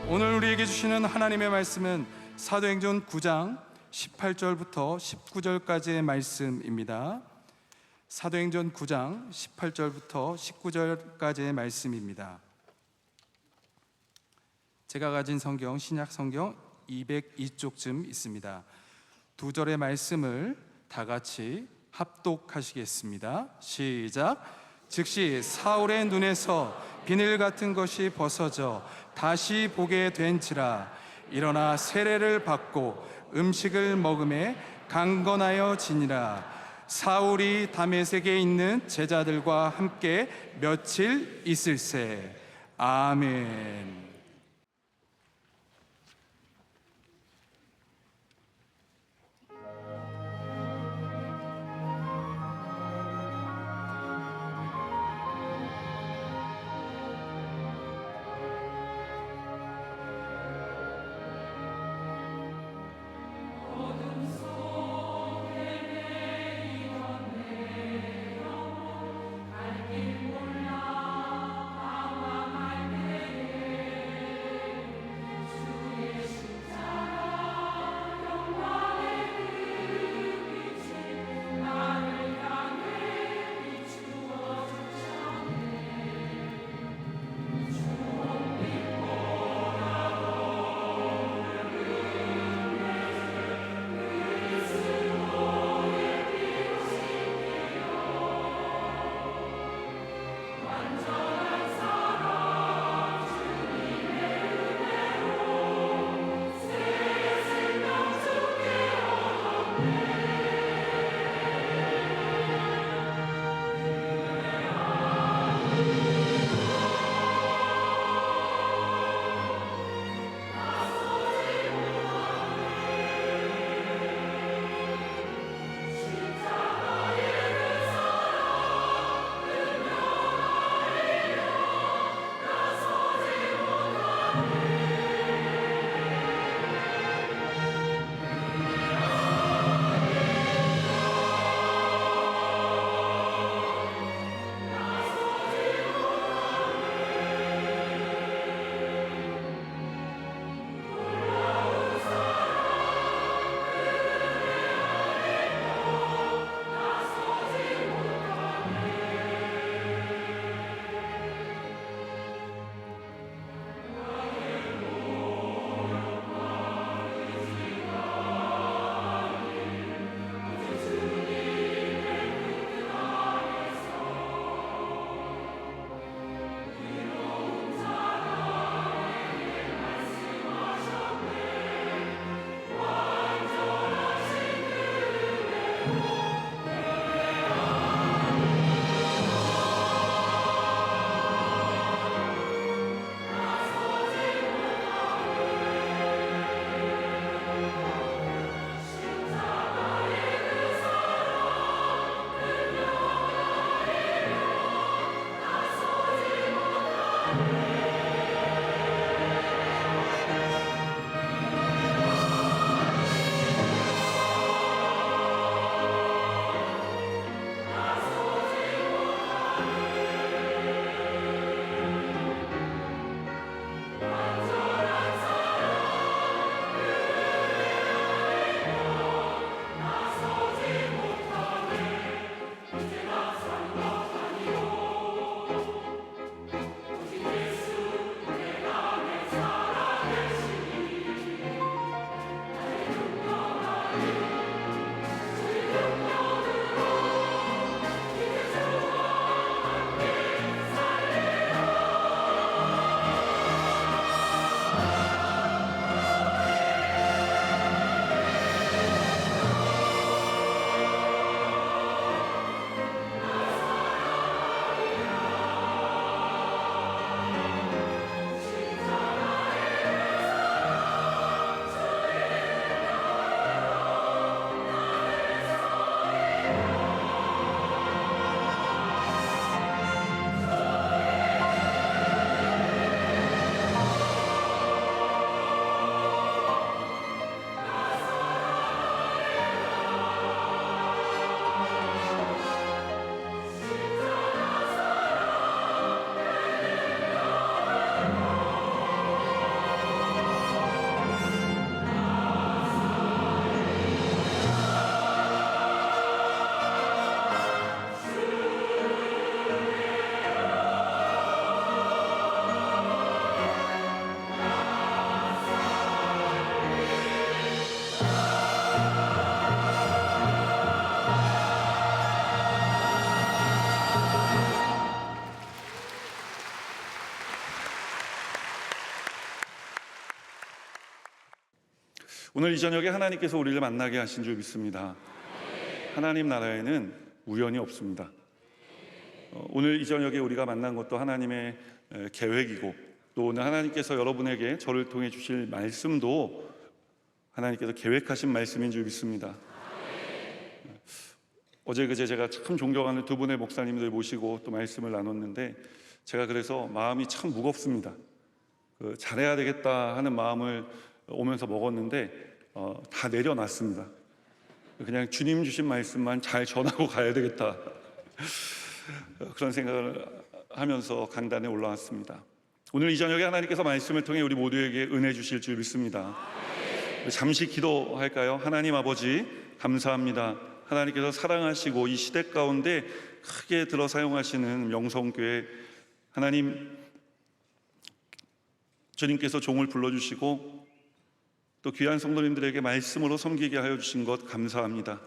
오늘 우리에게 주시는 하나님의 말씀은 사도행전 9장 18절부터 19절까지의 말씀입니다. 사도행전 9장 18절부터 19절까지의 말씀입니다. 제가 가진 성경, 신약 성경 202쪽쯤 있습니다. 두 절의 말씀을 다 같이 합독하시겠습니다. 시작. 즉시 사울의 눈에서 비늘 같은 것이 벗어져 다시 보게 된지라. 일어나 세례를 받고 음식을 먹음에 강건하여 지니라. 사울이 다메섹에 있는 제자들과 함께 며칠 있을세. 아멘. 오늘 이 저녁에 하나님께서 우리를 만나게 하신 줄 믿습니다. 하나님 나라에는 우연이 없습니다. 오늘 이 저녁에 우리가 만난 것도 하나님의 계획이고, 또 오늘 하나님께서 여러분에게 저를 통해 주실 말씀도 하나님께서 계획하신 말씀인 줄 믿습니다. 어제 그제 제가 참 존경하는 두 분의 목사님들 모시고 또 말씀을 나눴는데, 제가 그래서 마음이 참 무겁습니다. 잘해야 되겠다 하는 마음을 오면서 먹었는데 다 내려놨습니다. 그냥 주님 주신 말씀만 잘 전하고 가야 되겠다 그런 생각을 하면서 강단에 올라왔습니다. 오늘 이 저녁에 하나님께서 말씀을 통해 우리 모두에게 은혜 주실 줄 믿습니다. 잠시 기도할까요? 하나님 아버지 감사합니다. 하나님께서 사랑하시고 이 시대 가운데 크게 들어 사용하시는 명성교회, 하나님 주님께서 종을 불러주시고 또 귀한 성도님들에게 말씀으로 섬기게 하여 주신 것 감사합니다.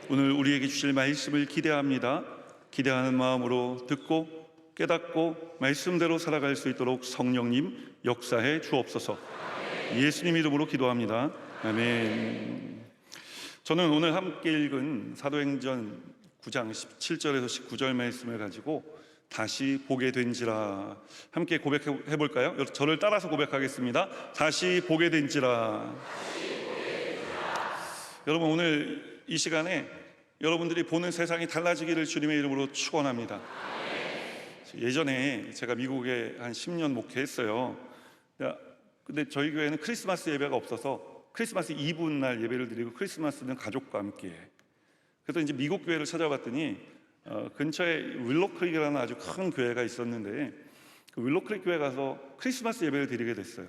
오늘 우리에게 주실 말씀을 기대합니다. 기대하는 마음으로 듣고 깨닫고 말씀대로 살아갈 수 있도록 성령님 역사해 주옵소서. 예수님 이름으로 기도합니다. 아멘. 저는 오늘 함께 읽은 사도행전 9장 17절에서 19절 말씀을 가지고 다시 보게 된지라 함께 고백해 볼까요? 저를 따라서 고백하겠습니다. 다시 보게 된지라. 여러분, 오늘 이 시간에 여러분들이 보는 세상이 달라지기를 주님의 이름으로 축원합니다. 예전에 제가 미국에 한 10년 목회했어요. 근데 저희 교회는 크리스마스 예배가 없어서 크리스마스 이브 날 예배를 드리고 크리스마스는 가족과 함께. 그래서 이제 미국 교회를 찾아봤더니 근처에 윌로크릭이라는 아주 큰 교회가 있었는데, 그 윌로크릭 교회 가서 크리스마스 예배를 드리게 됐어요.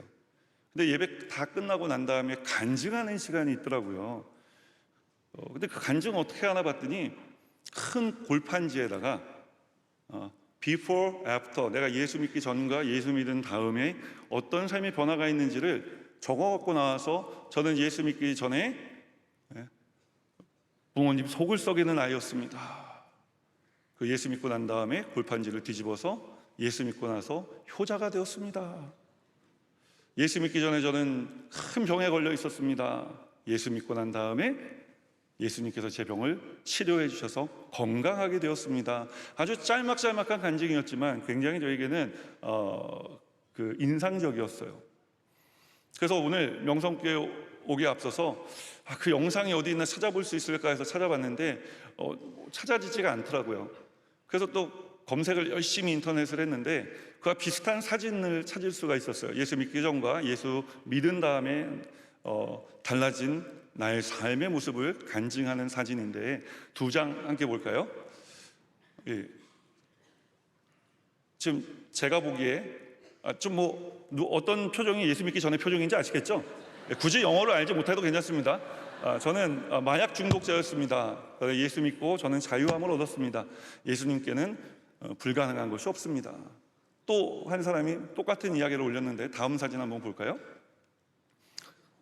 근데 예배 다 끝나고 난 다음에 간증하는 시간이 있더라고요. 근데 그 간증 어떻게 하나 봤더니 큰 골판지에다가 before, after, 내가 예수 믿기 전과 예수 믿은 다음에 어떤 삶의 변화가 있는지를 적어 갖고 나와서, 저는 예수 믿기 전에 부모님 속을 썩이는 아이였습니다. 그 예수 믿고 난 다음에 골판지를 뒤집어서 예수 믿고 나서 효자가 되었습니다. 예수 믿기 전에 저는 큰 병에 걸려 있었습니다. 예수 믿고 난 다음에 예수님께서 제 병을 치료해 주셔서 건강하게 되었습니다. 아주 짤막짤막한 간증이었지만 굉장히 저에게는 인상적이었어요. 그래서 오늘 명성교회 오기에 앞서서 그 영상이 어디 있나 찾아볼 수 있을까 해서 찾아봤는데 찾아지지가 않더라고요. 그래서 또 검색을 열심히 인터넷을 했는데 그와 비슷한 사진을 찾을 수가 있었어요. 예수 믿기 전과 예수 믿은 다음에 달라진 나의 삶의 모습을 간증하는 사진인데, 두 장 함께 볼까요? 예. 지금 제가 보기에 어떤 표정이 예수 믿기 전의 표정인지 아시겠죠? 굳이 영어를 알지 못해도 괜찮습니다. 저는 마약 중독자였습니다. 예수 믿고 저는 자유함을 얻었습니다. 예수님께는 불가능한 것이 없습니다. 또 한 사람이 똑같은 이야기를 올렸는데, 다음 사진 한번 볼까요?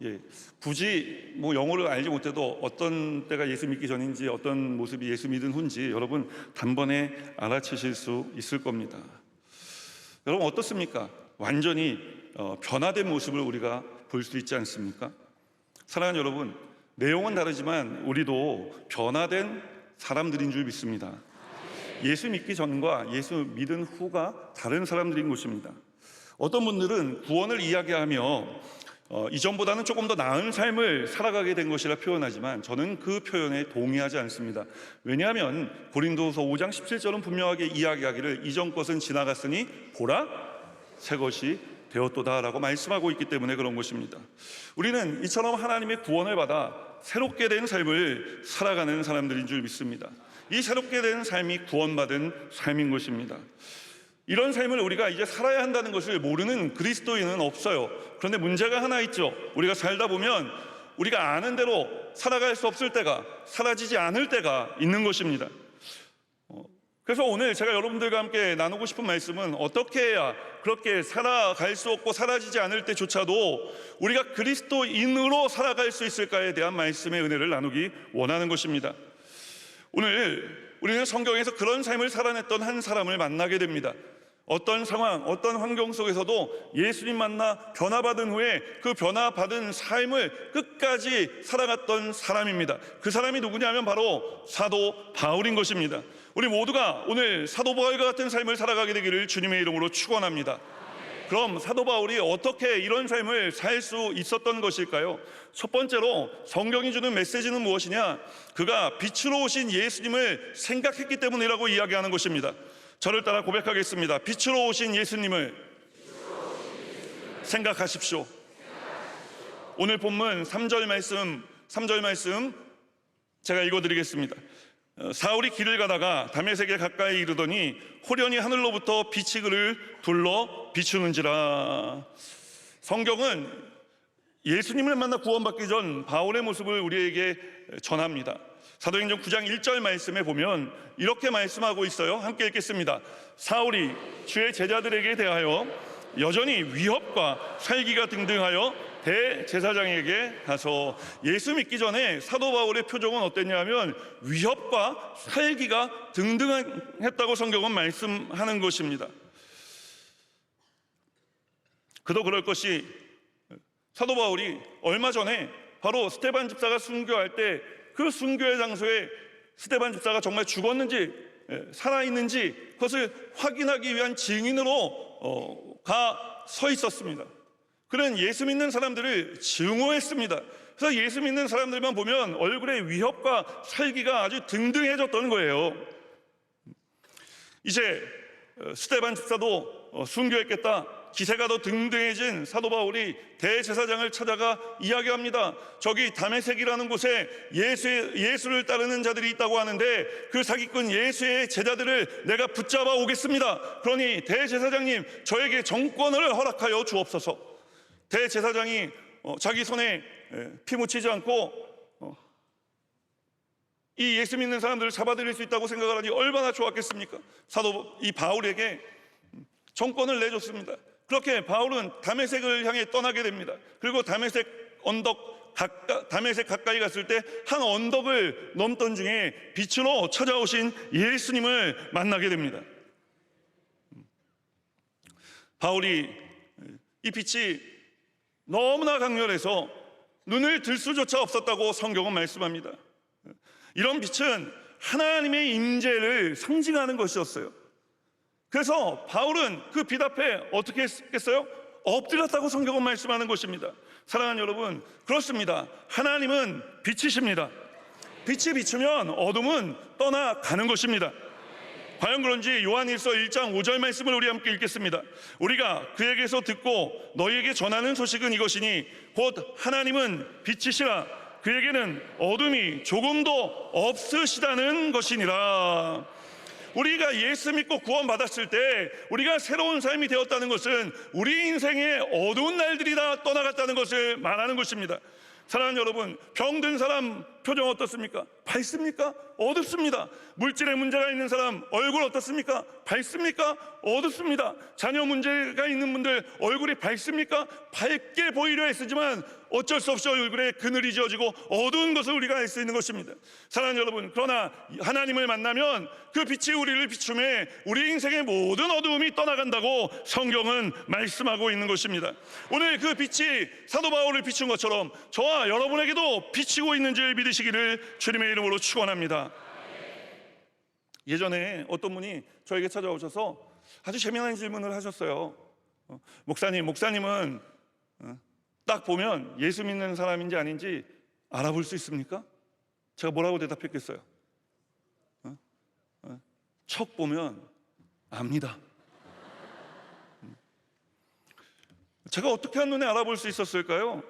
예, 굳이 영어를 알지 못해도 어떤 때가 예수 믿기 전인지 어떤 모습이 예수 믿은 후인지 여러분 단번에 알아채실 수 있을 겁니다. 여러분 어떻습니까? 완전히 변화된 모습을 우리가 볼 수 있지 않습니까? 사랑하는 여러분, 내용은 다르지만 우리도 변화된 사람들인 줄 믿습니다. 예수 믿기 전과 예수 믿은 후가 다른 사람들인 것입니다. 어떤 분들은 구원을 이야기하며 이전보다는 조금 더 나은 삶을 살아가게 된 것이라 표현하지만 저는 그 표현에 동의하지 않습니다. 왜냐하면 고린도서 5장 17절은 분명하게 이야기하기를 이전 것은 지나갔으니 보라 새 것이 되었도다 라고 말씀하고 있기 때문에 그런 것입니다. 우리는 이처럼 하나님의 구원을 받아 새롭게 된 삶을 살아가는 사람들인 줄 믿습니다. 이 새롭게 된 삶이 구원받은 삶인 것입니다. 이런 삶을 우리가 이제 살아야 한다는 것을 모르는 그리스도인은 없어요. 그런데 문제가 하나 있죠. 우리가 살다 보면 우리가 아는 대로 살아갈 수 없을 때가, 사라지지 않을 때가 있는 것입니다. 그래서 오늘 제가 여러분들과 함께 나누고 싶은 말씀은 어떻게 해야 그렇게 살아갈 수 없고 사라지지 않을 때조차도 우리가 그리스도인으로 살아갈 수 있을까에 대한 말씀의 은혜를 나누기 원하는 것입니다. 오늘 우리는 성경에서 그런 삶을 살아냈던 한 사람을 만나게 됩니다. 어떤 상황, 어떤 환경 속에서도 예수님 만나 변화받은 후에 그 변화받은 삶을 끝까지 살아갔던 사람입니다. 그 사람이 누구냐면 바로 사도 바울인 것입니다. 우리 모두가 오늘 사도 바울과 같은 삶을 살아가게 되기를 주님의 이름으로 축원합니다. 그럼 사도 바울이 어떻게 이런 삶을 살 수 있었던 것일까요? 첫 번째로 성경이 주는 메시지는 무엇이냐? 그가 빛으로 오신 예수님을 생각했기 때문이라고 이야기하는 것입니다. 저를 따라 고백하겠습니다. 빛으로 오신 예수님을 생각하십시오. 오늘 본문 3절 말씀 제가 읽어드리겠습니다. 사울이 길을 가다가 다메섹에 가까이 이르더니 호련히 하늘로부터 빛이 그를 둘러 비추는지라. 성경은 예수님을 만나 구원받기 전 바울의 모습을 우리에게 전합니다. 사도행전 9장 1절 말씀에 보면 이렇게 말씀하고 있어요. 함께 읽겠습니다. 사울이 주의 제자들에게 대하여 여전히 위협과 살기가 등등하여 대제사장에게 가서, 예수 믿기 전에 사도 바울의 표정은 어땠냐면 위협과 살기가 등등했다고 성경은 말씀하는 것입니다. 그도 그럴 것이 사도 바울이 얼마 전에 바로 스데반 집사가 순교할 때 그 순교의 장소에 스데반 집사가 정말 죽었는지 살아있는지 그것을 확인하기 위한 증인으로 가 서 있었습니다. 그는 예수 믿는 사람들을 증오했습니다. 그래서 예수 믿는 사람들만 보면 얼굴에 위협과 살기가 아주 등등해졌던 거예요. 이제 스데반 집사도 순교했겠다. 기세가 더 등등해진 사도 바울이 대제사장을 찾아가 이야기합니다. 저기 다메섹이라는 곳에 예수를 따르는 자들이 있다고 하는데 그 사기꾼 예수의 제자들을 내가 붙잡아 오겠습니다. 그러니 대제사장님, 저에게 정권을 허락하여 주옵소서. 대제사장이 자기 손에 피 묻히지 않고 이 예수 믿는 사람들을 잡아들일 수 있다고 생각을 하니 얼마나 좋았겠습니까? 사도 이 바울에게 정권을 내줬습니다. 그렇게 바울은 다메섹을 향해 떠나게 됩니다. 그리고 다메섹 가까이 갔을 때 한 언덕을 넘던 중에 빛으로 찾아오신 예수님을 만나게 됩니다. 바울이 이 빛이 너무나 강렬해서 눈을 들 수조차 없었다고 성경은 말씀합니다. 이런 빛은 하나님의 임재를 상징하는 것이었어요. 그래서 바울은 그 빛 앞에 어떻게 했겠어요? 엎드렸다고 성경은 말씀하는 것입니다. 사랑하는 여러분, 그렇습니다. 하나님은 빛이십니다. 빛이 비추면 어둠은 떠나가는 것입니다. 과연 그런지 요한일서 1장 5절 말씀을 우리 함께 읽겠습니다. 우리가 그에게서 듣고 너희에게 전하는 소식은 이것이니 곧 하나님은 빛이시라 그에게는 어둠이 조금도 없으시다는 것이니라. 우리가 예수 믿고 구원받았을 때 우리가 새로운 삶이 되었다는 것은 우리 인생의 어두운 날들이 다 떠나갔다는 것을 말하는 것입니다. 사랑하는 여러분, 병든 사람 표정 어떻습니까? 밝습니까? 어둡습니다. 물질에 문제가 있는 사람 얼굴 어떻습니까? 밝습니까? 어둡습니다. 자녀 문제가 있는 분들 얼굴이 밝습니까? 밝게 보이려 했지만 어쩔 수 없이 얼굴에 그늘이 지어지고 어두운 것을 우리가 알 수 있는 것입니다. 사랑하는 여러분, 그러나 하나님을 만나면 그 빛이 우리를 비추매 우리 인생의 모든 어두움이 떠나간다고 성경은 말씀하고 있는 것입니다. 오늘 그 빛이 사도 바울을 비춘 것처럼 저와 여러분에게도 비치고 있는 줄 믿으시기를 주님의 이름으로 축원합니다. 예전에 어떤 분이 저에게 찾아오셔서 아주 재미난 질문을 하셨어요. 목사님은 딱 보면 예수 믿는 사람인지 아닌지 알아볼 수 있습니까? 제가 뭐라고 대답했겠어요? 척 보면 압니다. 제가 어떻게 한눈에 알아볼 수 있었을까요?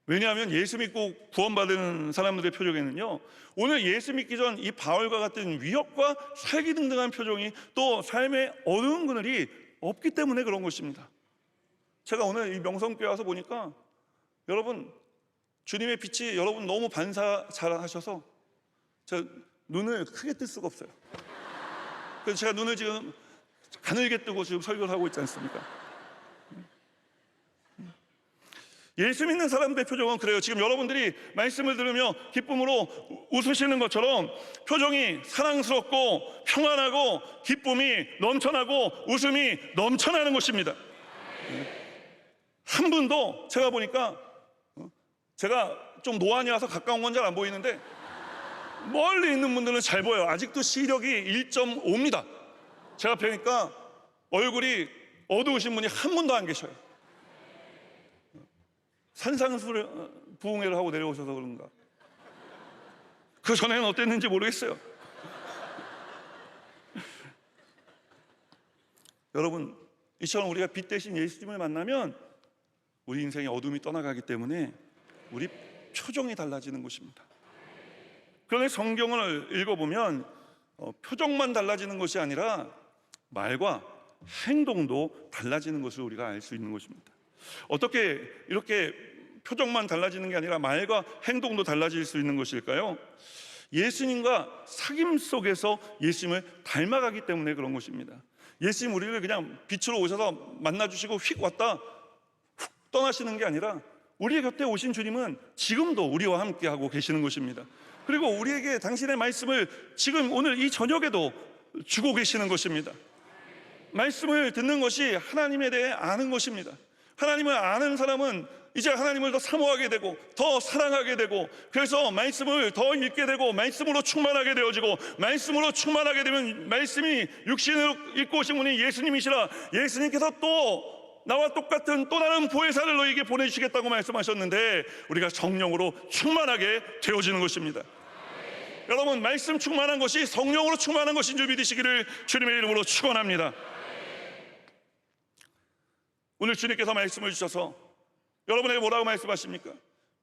왜냐하면 예수 믿고 구원받은 사람들의 표정에는요, 오늘 예수 믿기 전 이 바울과 같은 위협과 살기 등등한 표정이 또 삶의 어두운 그늘이 없기 때문에 그런 것입니다. 제가 오늘 이 명성교회 와서 보니까 여러분 주님의 빛이 여러분 너무 반사 잘 하셔서 제가 눈을 크게 뜰 수가 없어요. 그래서 제가 눈을 지금 가늘게 뜨고 지금 설교를 하고 있지 않습니까? 예수 믿는 사람들의 표정은 그래요. 지금 여러분들이 말씀을 들으며 기쁨으로 웃으시는 것처럼 표정이 사랑스럽고 평안하고 기쁨이 넘쳐나고 웃음이 넘쳐나는 것입니다. 한 분도 제가 보니까 제가 좀 노안이라서 가까운 건 잘 안 보이는데 멀리 있는 분들은 잘 보여요. 아직도 시력이 1.5입니다. 제가 뵈니까 얼굴이 어두우신 분이 한 분도 안 계셔요. 산상수훈회를 하고 내려오셔서 그런가. 그 전에는 어땠는지 모르겠어요. 여러분, 이처럼 우리가 빛 대신 예수님을 만나면 우리 인생의 어둠이 떠나가기 때문에 우리 표정이 달라지는 것입니다. 그런데 성경을 읽어보면 표정만 달라지는 것이 아니라 말과 행동도 달라지는 것을 우리가 알 수 있는 것입니다. 어떻게 이렇게 표정만 달라지는 게 아니라 말과 행동도 달라질 수 있는 것일까요? 예수님과 사귐 속에서 예수님을 닮아가기 때문에 그런 것입니다. 예수님 우리를 그냥 빛으로 오셔서 만나주시고 휙 왔다 훅 떠나시는 게 아니라 우리 곁에 오신 주님은 지금도 우리와 함께 하고 계시는 것입니다. 그리고 우리에게 당신의 말씀을 지금 오늘 이 저녁에도 주고 계시는 것입니다. 말씀을 듣는 것이 하나님에 대해 아는 것입니다. 하나님을 아는 사람은 이제 하나님을 더 사모하게 되고 더 사랑하게 되고, 그래서 말씀을 더 읽게 되고 말씀으로 충만하게 되어지고, 말씀으로 충만하게 되면 말씀이 육신으로 입고 오신 분이 예수님이시라 예수님께서 또 나와 똑같은 또 다른 보혜사를 너희에게 보내주시겠다고 말씀하셨는데 우리가 성령으로 충만하게 되어지는 것입니다. 여러분, 말씀 충만한 것이 성령으로 충만한 것인 줄 믿으시기를 주님의 이름으로 축원합니다. 오늘 주님께서 말씀을 주셔서 여러분에게 뭐라고 말씀하십니까?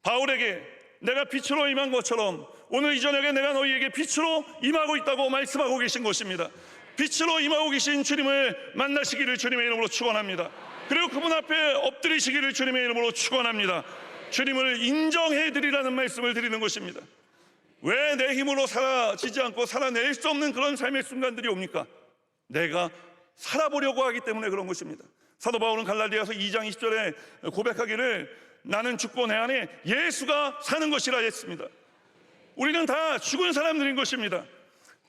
바울에게 내가 빛으로 임한 것처럼 오늘 이 저녁에 내가 너희에게 빛으로 임하고 있다고 말씀하고 계신 것입니다. 빛으로 임하고 계신 주님을 만나시기를 주님의 이름으로 축원합니다. 그리고 그분 앞에 엎드리시기를 주님의 이름으로 축원합니다. 주님을 인정해 드리라는 말씀을 드리는 것입니다. 왜 내 힘으로 살아지지 않고 살아낼 수 없는 그런 삶의 순간들이 옵니까? 내가 살아보려고 하기 때문에 그런 것입니다. 사도 바울은 갈라디아서 2장 20절에 고백하기를 나는 죽고 내 안에 예수가 사는 것이라 했습니다. 우리는 다 죽은 사람들인 것입니다.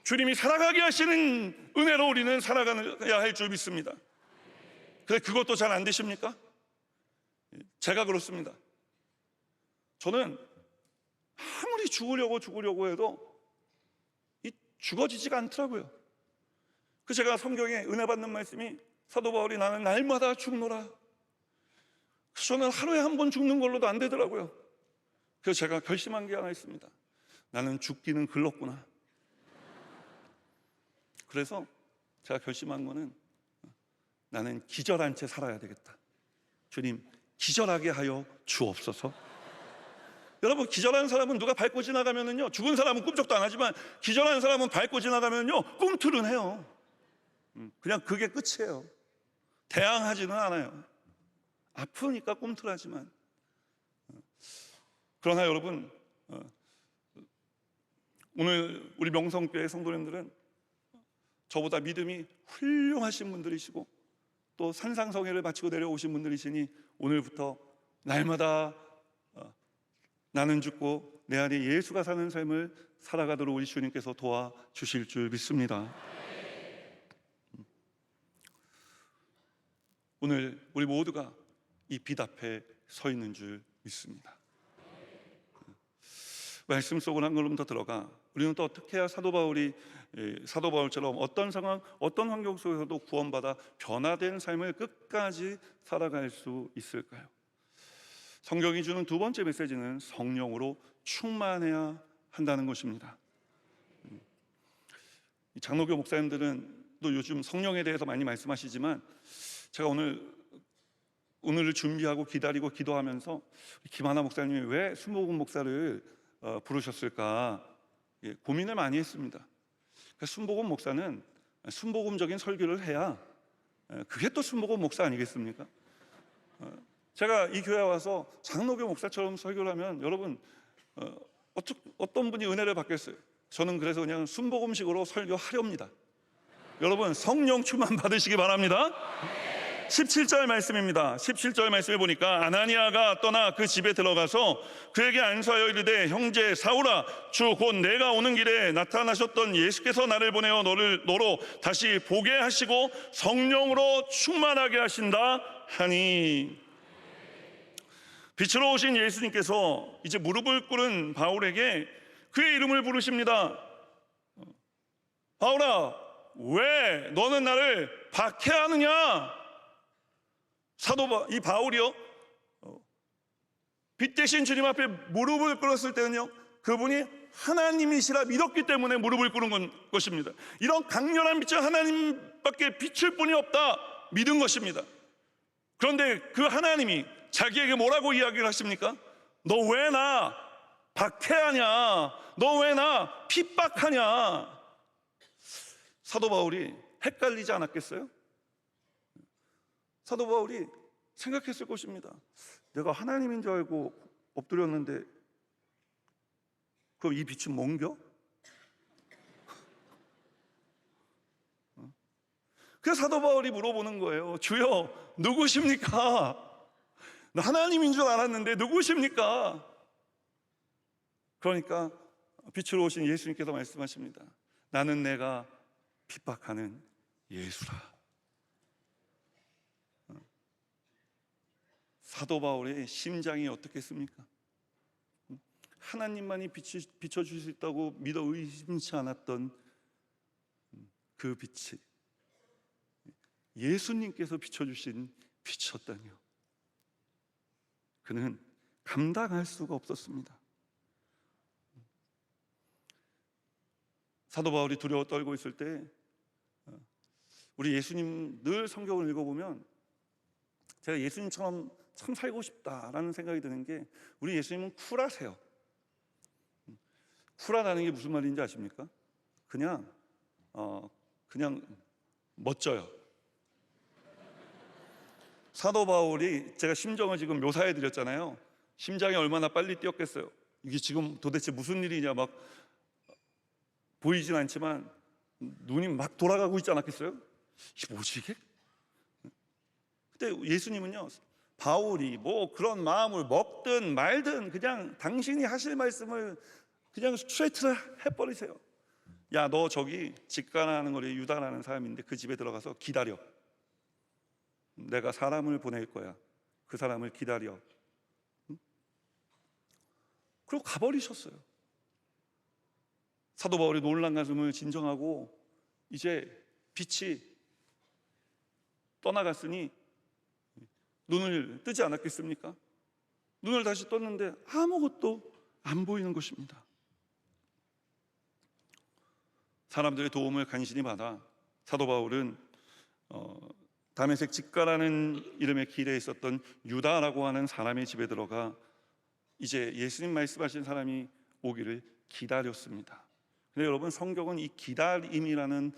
주님이 살아가게 하시는 은혜로 우리는 살아가야 할 줄 믿습니다. 근데 그것도 잘 안 되십니까? 제가 그렇습니다. 저는 아무리 죽으려고 해도 죽어지지가 않더라고요. 그래서 제가 성경에 은혜 받는 말씀이 사도 바울이 나는 날마다 죽노라. 그래서 저는 하루에 한 번 죽는 걸로도 안 되더라고요. 그래서 제가 결심한 게 하나 있습니다. 나는 죽기는 글렀구나. 그래서 제가 결심한 거는 나는 기절한 채 살아야 되겠다. 주님, 기절하게 하여 주옵소서. 여러분, 기절한 사람은 누가 밟고 지나가면은요, 죽은 사람은 꿈쩍도 안 하지만 기절한 사람은 밟고 지나가면요 꿈틀은 해요. 그냥 그게 끝이에요. 대항하지는 않아요. 아프니까 꿈틀하지만. 그러나 여러분, 오늘 우리 명성교회 성도님들은 저보다 믿음이 훌륭하신 분들이시고 또 산상성회를 마치고 내려오신 분들이시니 오늘부터 날마다 나는 죽고 내 안에 예수가 사는 삶을 살아가도록 우리 주님께서 도와주실 줄 믿습니다. 오늘 우리 모두가 이 빛 앞에 서 있는 줄 믿습니다. 말씀 속으로 한 걸음 더 들어가 우리는 또 어떻게 해야 사도 바울처럼 어떤 상황, 어떤 환경 속에서도 구원받아 변화된 삶을 끝까지 살아갈 수 있을까요? 성경이 주는 두 번째 메시지는 성령으로 충만해야 한다는 것입니다. 장로교 목사님들은 또 요즘 성령에 대해서 많이 말씀하시지만 제가 오늘을 준비하고 기다리고 기도하면서 김하나 목사님이 왜 순복음 목사를 부르셨을까 고민을 많이 했습니다. 순복음 목사는 순복음적인 설교를 해야 그게 또 순복음 목사 아니겠습니까? 제가 이 교회에 와서 장로교 목사처럼 설교를 하면 여러분 어떤 분이 은혜를 받겠어요? 저는 그래서 그냥 순복음식으로 설교하렵니다. 여러분 성령 충만 받으시기 바랍니다. 17절 말씀입니다. 17절 말씀에 보니까 아나니아가 떠나 그 집에 들어가서 그에게 안수하여 이르되 형제 사울아 주 곧 내가 오는 길에 나타나셨던 예수께서 나를 보내어 너로 다시 보게 하시고 성령으로 충만하게 하신다 하니. 빛으로 오신 예수님께서 이제 무릎을 꿇은 바울에게 그의 이름을 부르십니다. 바울아, 왜 너는 나를 박해하느냐? 이 바울이요, 빛 대신 주님 앞에 무릎을 꿇었을 때는요, 그분이 하나님이시라 믿었기 때문에 무릎을 꿇은 것입니다. 이런 강렬한 빛은 하나님밖에 비출 분이 없다 믿은 것입니다. 그런데 그 하나님이 자기에게 뭐라고 이야기를 하십니까? 너 왜 나 박해하냐? 너 왜 나 핍박하냐? 사도 바울이 헷갈리지 않았겠어요? 사도 바울이 생각했을 것입니다. 내가 하나님인 줄 알고 엎드렸는데 그럼 이 빛은 뭔겨? 그래서 사도 바울이 물어보는 거예요. 주여, 누구십니까? 나 하나님인 줄 알았는데 누구십니까? 그러니까 빛으로 오신 예수님께서 말씀하십니다. 나는 내가 핍박하는 예수라. 사도 바울의 심장이 어떻겠습니까? 하나님만이 비춰줄 수 있다고 믿어 의심치 않았던 그 빛이 예수님께서 비춰주신 빛이었다니요. 그는 감당할 수가 없었습니다. 사도 바울이 두려워 떨고 있을 때 우리 예수님 늘 성경을 읽어보면 제가 예수님처럼 참 살고 싶다라는 생각이 드는 게 우리 예수님은 쿨하세요. 쿨하다는 게 무슨 말인지 아십니까? 그냥 멋져요. 사도 바울이 제가 심정을 지금 묘사해 드렸잖아요. 심장이 얼마나 빨리 뛰었겠어요. 이게 지금 도대체 무슨 일이냐 막 보이진 않지만 눈이 막 돌아가고 있지 않았겠어요? 이게 뭐지 이게? 그때 예수님은요, 바울이 뭐 그런 마음을 먹든 말든 그냥 당신이 하실 말씀을 그냥 스트레이트로 해버리세요. 야, 너 저기 직가라는 거리 유다라는 사람인데 그 집에 들어가서 기다려. 내가 사람을 보낼 거야. 그 사람을 기다려. 그리고 가버리셨어요. 사도 바울이 놀란 가슴을 진정하고 이제 빛이 떠나갔으니 눈을 뜨지 않았겠습니까? 눈을 다시 떴는데 아무것도 안 보이는 것입니다. 사람들의 도움을 간신히 받아 사도 바울은 다메섹 직가라는 이름의 길에 있었던 유다라고 하는 사람의 집에 들어가 이제 예수님 말씀하신 사람이 오기를 기다렸습니다. 근데 여러분, 성경은 이 기다림이라는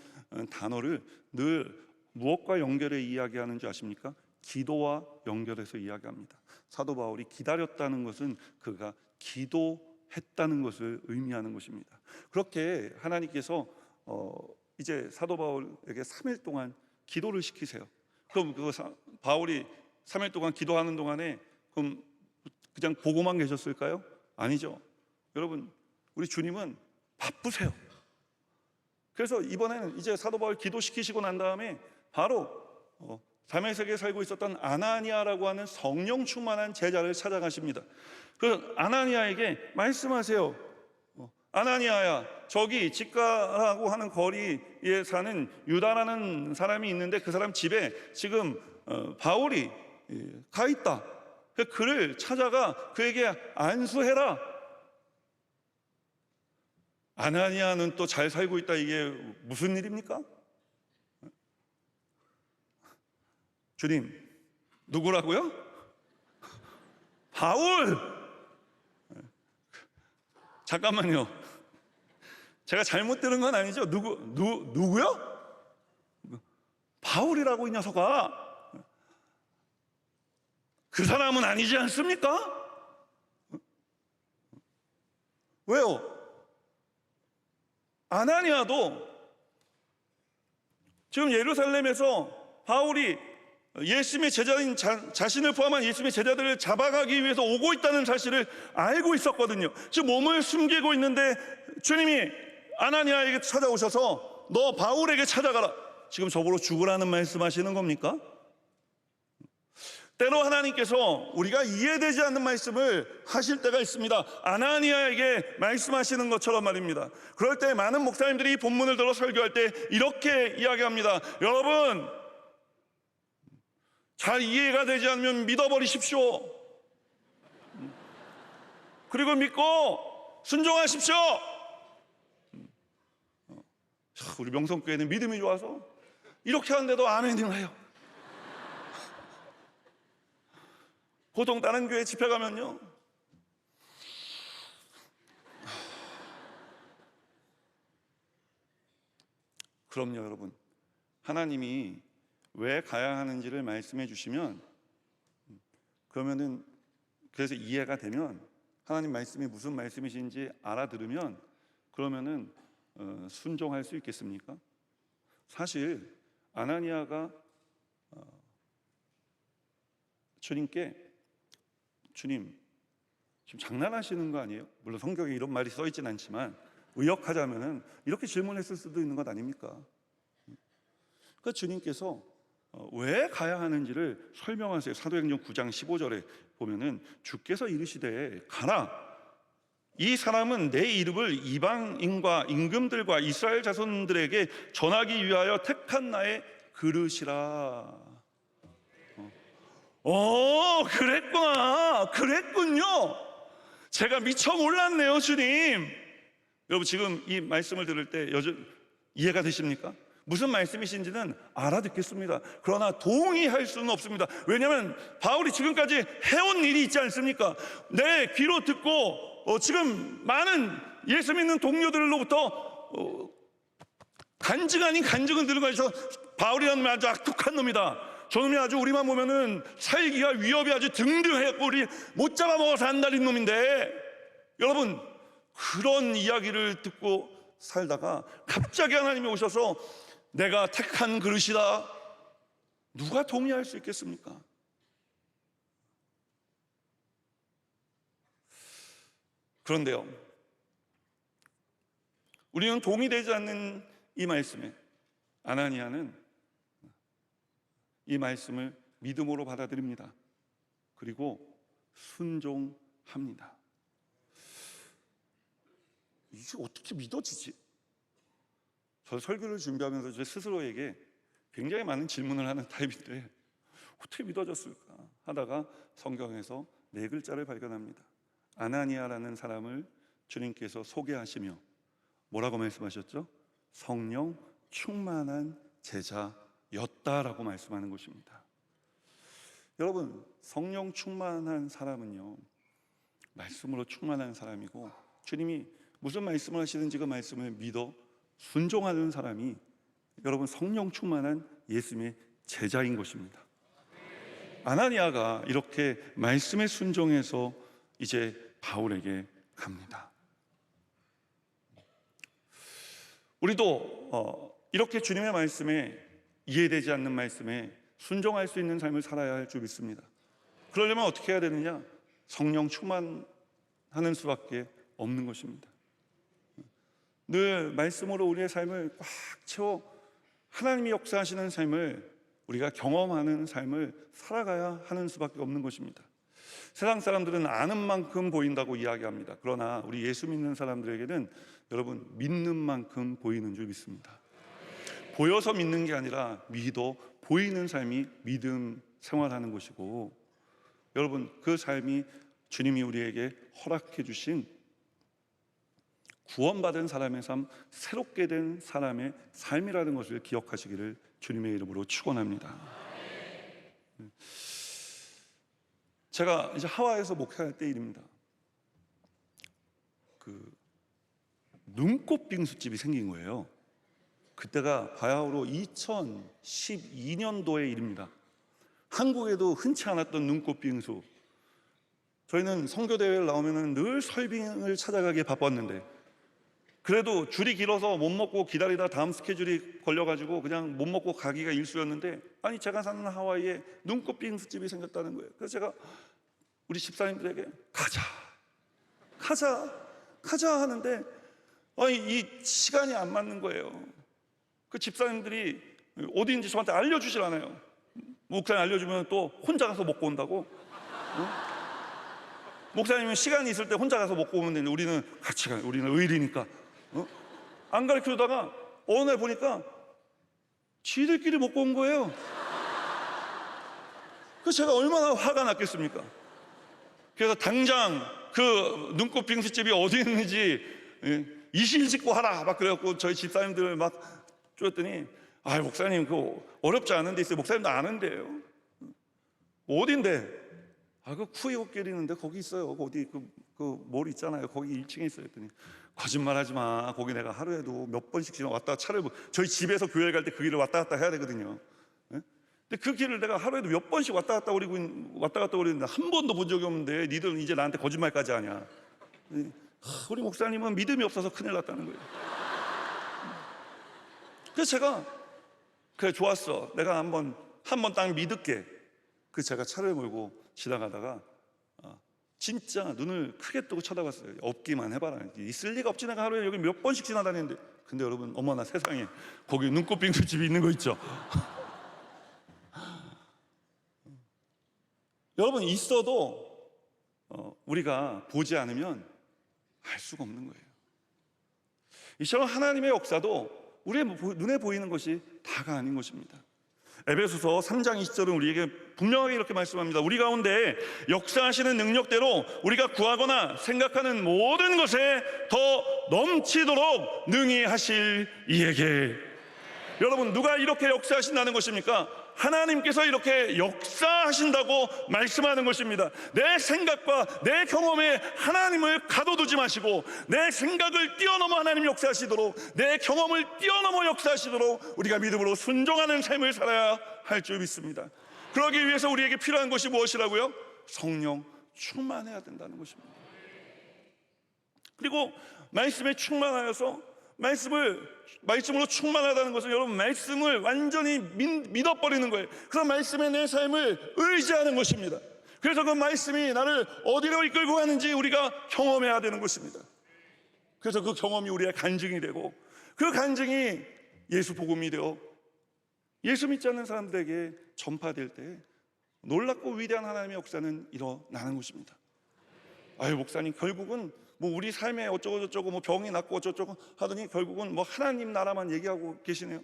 단어를 늘 무엇과 연결해 이야기하는 줄 아십니까? 기도와 연결해서 이야기합니다. 사도 바울이 기다렸다는 것은 그가 기도했다는 것을 의미하는 것입니다. 그렇게 하나님께서 이제 사도 바울에게 3일 동안 기도를 시키세요. 그럼 바울이 3일 동안 기도하는 동안에 그럼 그냥 보고만 계셨을까요? 아니죠. 여러분, 우리 주님은 바쁘세요. 그래서 이번에는 이제 사도 바울 기도시키시고 난 다음에 바로 다메섹에 살고 있었던 아나니아라고 하는 성령 충만한 제자를 찾아가십니다. 그래서 아나니아에게 말씀하세요. 아나니아야, 저기 직가라고 하는 거리에 사는 유다라는 사람이 있는데 그 사람 집에 지금 바울이 가 있다. 그를 찾아가 그에게 안수해라. 아나니아는 또 잘 살고 있다. 이게 무슨 일입니까? 주님, 누구라고요? 바울! 잠깐만요. 제가 잘못 들은 건 아니죠? 누구요? 바울이라고, 이 녀석아. 그 사람은 아니지 않습니까? 왜요? 아나니아도 지금 예루살렘에서 바울이 예수님의 제자인 자신을 포함한 예수님의 제자들을 잡아가기 위해서 오고 있다는 사실을 알고 있었거든요. 지금 몸을 숨기고 있는데 주님이 아나니아에게 찾아오셔서 너 바울에게 찾아가라. 지금 저보고 죽으라는 말씀하시는 겁니까? 때로 하나님께서 우리가 이해되지 않는 말씀을 하실 때가 있습니다. 아나니아에게 말씀하시는 것처럼 말입니다. 그럴 때 많은 목사님들이 이 본문을 들어 설교할 때 이렇게 이야기합니다. 여러분, 잘 이해가 되지 않으면 믿어버리십시오. 그리고 믿고 순종하십시오. 우리 명성교회는 믿음이 좋아서 이렇게 하는데도 아멘을 해요. 보통 다른 교회 집회 가면요, 그럼요 여러분, 하나님이 왜 가야 하는지를 말씀해 주시면, 그러면은 그래서 이해가 되면, 하나님 말씀이 무슨 말씀이신지 알아들으면, 그러면은 순종할 수 있겠습니까? 사실 아나니아가 주님께 주님, 지금 장난하시는 거 아니에요? 물론 성경에 이런 말이 써 있진 않지만 의역하자면은 이렇게 질문했을 수도 있는 것 아닙니까? 그러니까 주님께서 왜 가야 하는지를 설명하세요. 사도행전 9장 15절에 보면은 주께서 이르시되 가라. 이 사람은 내 이름을 이방인과 임금들과 이스라엘 자손들에게 전하기 위하여 택한 나의 그릇이라. 그랬군요. 제가 미처 몰랐네요, 주님. 여러분, 지금 이 말씀을 들을 때 이해가 되십니까? 무슨 말씀이신지는 알아듣겠습니다. 그러나 동의할 수는 없습니다. 왜냐하면 바울이 지금까지 해온 일이 있지 않습니까? 내 귀로 듣고 지금 많은 예수 믿는 동료들로부터 간증 아닌 간증을 들은 거죠. 바울이라는 놈이 아주 악독한 놈이다. 저놈이 아주 우리만 보면은 살기가 위협이 아주 등등해갖고 우리 못 잡아먹어서 한달인 놈인데, 여러분, 그런 이야기를 듣고 살다가 갑자기 하나님이 오셔서 내가 택한 그릇이다. 누가 동의할 수 있겠습니까? 그런데요, 우리는 동의되지 않는 이 말씀에 아나니아는 이 말씀을 믿음으로 받아들입니다. 그리고 순종합니다. 이게 어떻게 믿어지지? 저 설교를 준비하면서 제 스스로에게 굉장히 많은 질문을 하는 타입인데 어떻게 믿어졌을까 하다가 성경에서 4글자를 발견합니다. 아나니아라는 사람을 주님께서 소개하시며 뭐라고 말씀하셨죠? 성령 충만한 제자였다라고 말씀하는 것입니다. 여러분, 성령 충만한 사람은요, 말씀으로 충만한 사람이고, 주님이 무슨 말씀을 하시든지 그 말씀을 믿어 순종하는 사람이 여러분 성령 충만한 예수님의 제자인 것입니다. 아나니아가 이렇게 말씀에 순종해서 이제 바울에게 갑니다. 우리도 이렇게 주님의 말씀에, 이해되지 않는 말씀에 순종할 수 있는 삶을 살아야 할 줄 믿습니다. 그러려면 어떻게 해야 되느냐? 성령 충만하는 수밖에 없는 것입니다. 늘 말씀으로 우리의 삶을 꽉 채워 하나님이 역사하시는 삶을 우리가 경험하는 삶을 살아가야 하는 수밖에 없는 것입니다. 세상 사람들은 아는 만큼 보인다고 이야기합니다. 그러나 우리 예수 믿는 사람들에게는 여러분 믿는 만큼 보이는 줄 믿습니다. 보여서 믿는 게 아니라 믿어 보이는 삶이 믿음 생활하는 것이고, 여러분 그 삶이 주님이 우리에게 허락해 주신 구원받은 사람의 삶, 새롭게 된 사람의 삶이라는 것을 기억하시기를 주님의 이름으로 축원합니다. 제가 이제 하와이에서 목회할 때 일입니다. 그 눈꽃 빙수집이 생긴 거예요. 그때가 바야흐로 2012년도의 일입니다. 한국에도 흔치 않았던 눈꽃 빙수. 저희는 선교대회를 나오면 늘 설빙을 찾아가기에 바빴는데 그래도 줄이 길어서 못 먹고 기다리다 다음 스케줄이 걸려가지고 그냥 못 먹고 가기가 일쑤였는데, 아니 제가 사는 하와이에 눈꽃 빙수집이 생겼다는 거예요. 그래서 제가 우리 집사님들에게 가자 하는데, 아니 이 시간이 안 맞는 거예요. 그 집사님들이 어디인지 저한테 알려주질 않아요. 목사님 알려주면 또 혼자 가서 먹고 온다고. 목사님은 시간이 있을 때 혼자 가서 먹고 오면 되는데 우리는 같이 가요. 우리는 의리니까. 안 가르쳐주다가 어느 날 보니까 지들끼리 먹고 온 거예요. 그래서 제가 얼마나 화가 났겠습니까? 그래서 당장 그 눈꽃 빙수집이 어디 있는지 이실직고 하라 막 그래갖고 저희 집사님들 막 쪼였더니, 아 목사님 그거 어렵지 않은데 있어요. 목사님도 아는데요. 어딘데? 아 그 쿠이호길 있는데 거기 있어요. 어디 뭘 있잖아요. 거기 1층에 있어요. 했더니 거짓말하지 마. 거기 내가 하루에도 몇 번씩 지나 왔다 차를 저희 집에서 교회 갈 때 그 길을 왔다 갔다 해야 되거든요. 예? 근데 그 길을 내가 하루에도 몇 번씩 왔다 갔다 거리는데 한 번도 본 적이 없는데 니들은 이제 나한테 거짓말까지 하냐. 우리 목사님은 믿음이 없어서 큰일 났다는 거예요. 그래서 제가 그래 좋았어. 내가 한번 딱 믿을게. 그래서 제가 차를 몰고 지나가다가 진짜 눈을 크게 뜨고 쳐다봤어요. 없기만 해봐라. 있을 리가 없지. 내가 하루에 여기 몇 번씩 지나다니는데. 근데 여러분 어머나 세상에 거기 눈꽃 빙수집이 있는 거 있죠. 여러분 있어도 우리가 보지 않으면 알 수가 없는 거예요. 이처럼 하나님의 역사도 우리의 눈에 보이는 것이 다가 아닌 것입니다. 에베소서 3장 20절은 우리에게 분명하게 이렇게 말씀합니다. 우리 가운데 역사하시는 능력대로 우리가 구하거나 생각하는 모든 것에 더 넘치도록 능히 하실 이에게. 여러분 누가 이렇게 역사하신다는 것입니까? 하나님께서 이렇게 역사하신다고 말씀하는 것입니다. 내 생각과 내 경험에 하나님을 가둬두지 마시고 내 생각을 뛰어넘어 하나님 역사하시도록, 내 경험을 뛰어넘어 역사하시도록 우리가 믿음으로 순종하는 삶을 살아야 할 줄 믿습니다. 그러기 위해서 우리에게 필요한 것이 무엇이라고요? 성령 충만해야 된다는 것입니다. 그리고 말씀에 충만하여서 말씀으로 충만하다는 것은 여러분 말씀을 완전히 믿어버리는 거예요. 그런 말씀에 내 삶을 의지하는 것입니다. 그래서 그 말씀이 나를 어디로 이끌고 가는지 우리가 경험해야 되는 것입니다. 그래서 그 경험이 우리의 간증이 되고 그 간증이 예수 복음이 되어 예수 믿지 않는 사람들에게 전파될 때 놀랍고 위대한 하나님의 역사는 일어나는 것입니다. 아유 목사님 결국은 뭐 우리 삶에 어쩌고 저쩌고 뭐 병이 낫고 어쩌고 하더니 결국은 뭐 하나님 나라만 얘기하고 계시네요.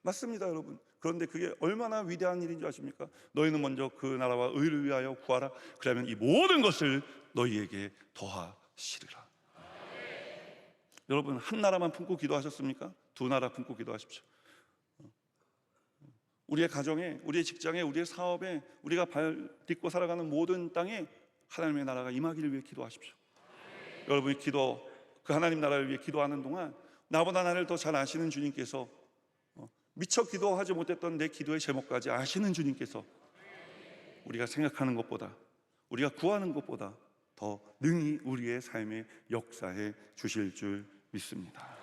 맞습니다 여러분. 그런데 그게 얼마나 위대한 일인 줄 아십니까? 너희는 먼저 그 나라와 의를 위하여 구하라. 그러면 이 모든 것을 너희에게 더하시리라. 여러분 한 나라만 품고 기도하셨습니까? 두 나라 품고 기도하십시오. 우리의 가정에, 우리의 직장에, 우리의 사업에, 우리가 발 딛고 살아가는 모든 땅에 하나님의 나라가 임하기를 위해 기도하십시오. 여러분이 그 하나님 나라를 위해 기도하는 동안 나보다 나를 더 잘 아시는 주님께서 미처 기도하지 못했던 내 기도의 제목까지 아시는 주님께서 우리가 생각하는 것보다, 우리가 구하는 것보다 더 능히 우리의 삶에 역사해 주실 줄 믿습니다.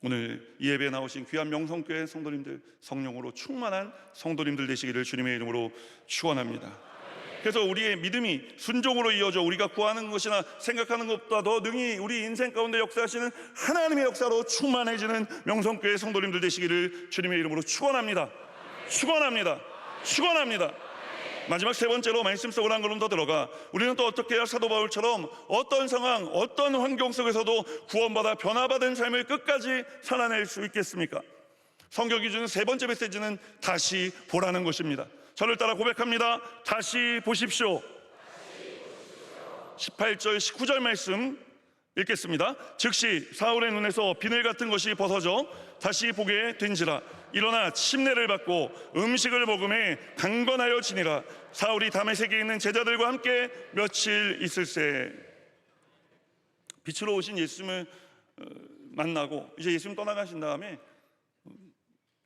오늘 이 예배에 나오신 귀한 명성교회 성도님들, 성령으로 충만한 성도님들 되시기를 주님의 이름으로 축원합니다. 그래서 우리의 믿음이 순종으로 이어져 우리가 구하는 것이나 생각하는 것보다 더 능히 우리 인생 가운데 역사하시는 하나님의 역사로 충만해지는 명성교회 성도님들 되시기를 주님의 이름으로 축원합니다. 축원합니다. 축원합니다. 마지막 세 번째로 말씀 속으로 한 걸음 더 들어가 우리는 또 어떻게 해야 사도 바울처럼 어떤 상황, 어떤 환경 속에서도 구원받아 변화받은 삶을 끝까지 살아낼 수 있겠습니까? 성경이 주는 세 번째 메시지는 다시 보라는 것입니다. 저를 따라 고백합니다. 다시 보십시오. 18절 19절 말씀 읽겠습니다. 즉시 사울의 눈에서 비늘 같은 것이 벗어져 다시 보게 된지라. 일어나 침례를 받고 음식을 먹음에 강건하여 지니라. 사울이 다메섹에 있는 제자들과 함께 며칠 있을새. 빛으로 오신 예수님을 만나고 이제 예수님 떠나가신 다음에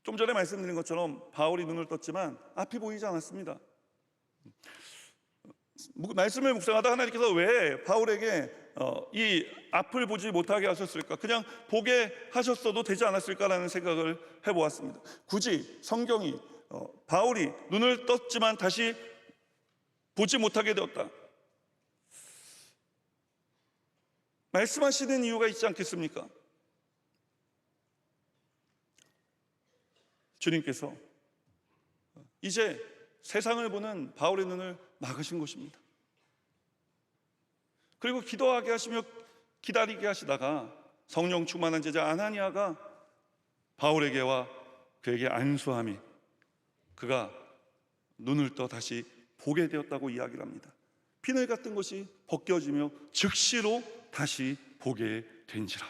좀 전에 말씀드린 것처럼 바울이 눈을 떴지만 앞이 보이지 않았습니다. 말씀을 묵상하다 하나님께서 왜 바울에게 이 앞을 보지 못하게 하셨을까? 그냥 보게 하셨어도 되지 않았을까라는 생각을 해보았습니다. 굳이 성경이 바울이 눈을 떴지만 다시 보지 못하게 되었다, 말씀하시는 이유가 있지 않겠습니까? 주님께서 이제 세상을 보는 바울의 눈을 막으신 것입니다. 그리고 기도하게 하시며 기다리게 하시다가 성령 충만한 제자 아나니아가 바울에게 와 그에게 안수함이 그가 눈을 떠 다시 보게 되었다고 이야기를 합니다. 비늘 같은 것이 벗겨지며 즉시로 다시 보게 된지라.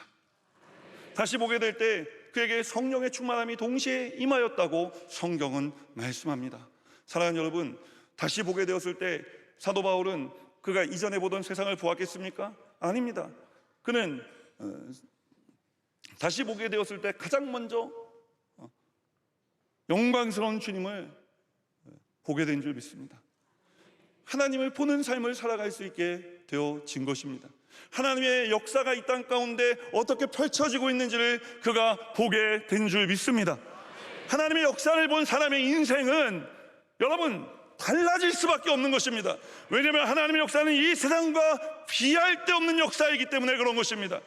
다시 보게 될 때 그에게 성령의 충만함이 동시에 임하였다고 성경은 말씀합니다. 사랑하는 여러분, 다시 보게 되었을 때 사도 바울은 그가 이전에 보던 세상을 보았겠습니까? 아닙니다. 그는 다시 보게 되었을 때 가장 먼저 영광스러운 주님을 보게 된 줄 믿습니다. 하나님을 보는 삶을 살아갈 수 있게 되어진 것입니다. 하나님의 역사가 이 땅 가운데 어떻게 펼쳐지고 있는지를 그가 보게 된 줄 믿습니다. 하나님의 역사를 본 사람의 인생은 여러분 달라질 수밖에 없는 것입니다. 왜냐하면 하나님의 역사는 이 세상과 비할 데 없는 역사이기 때문에 그런 것입니다.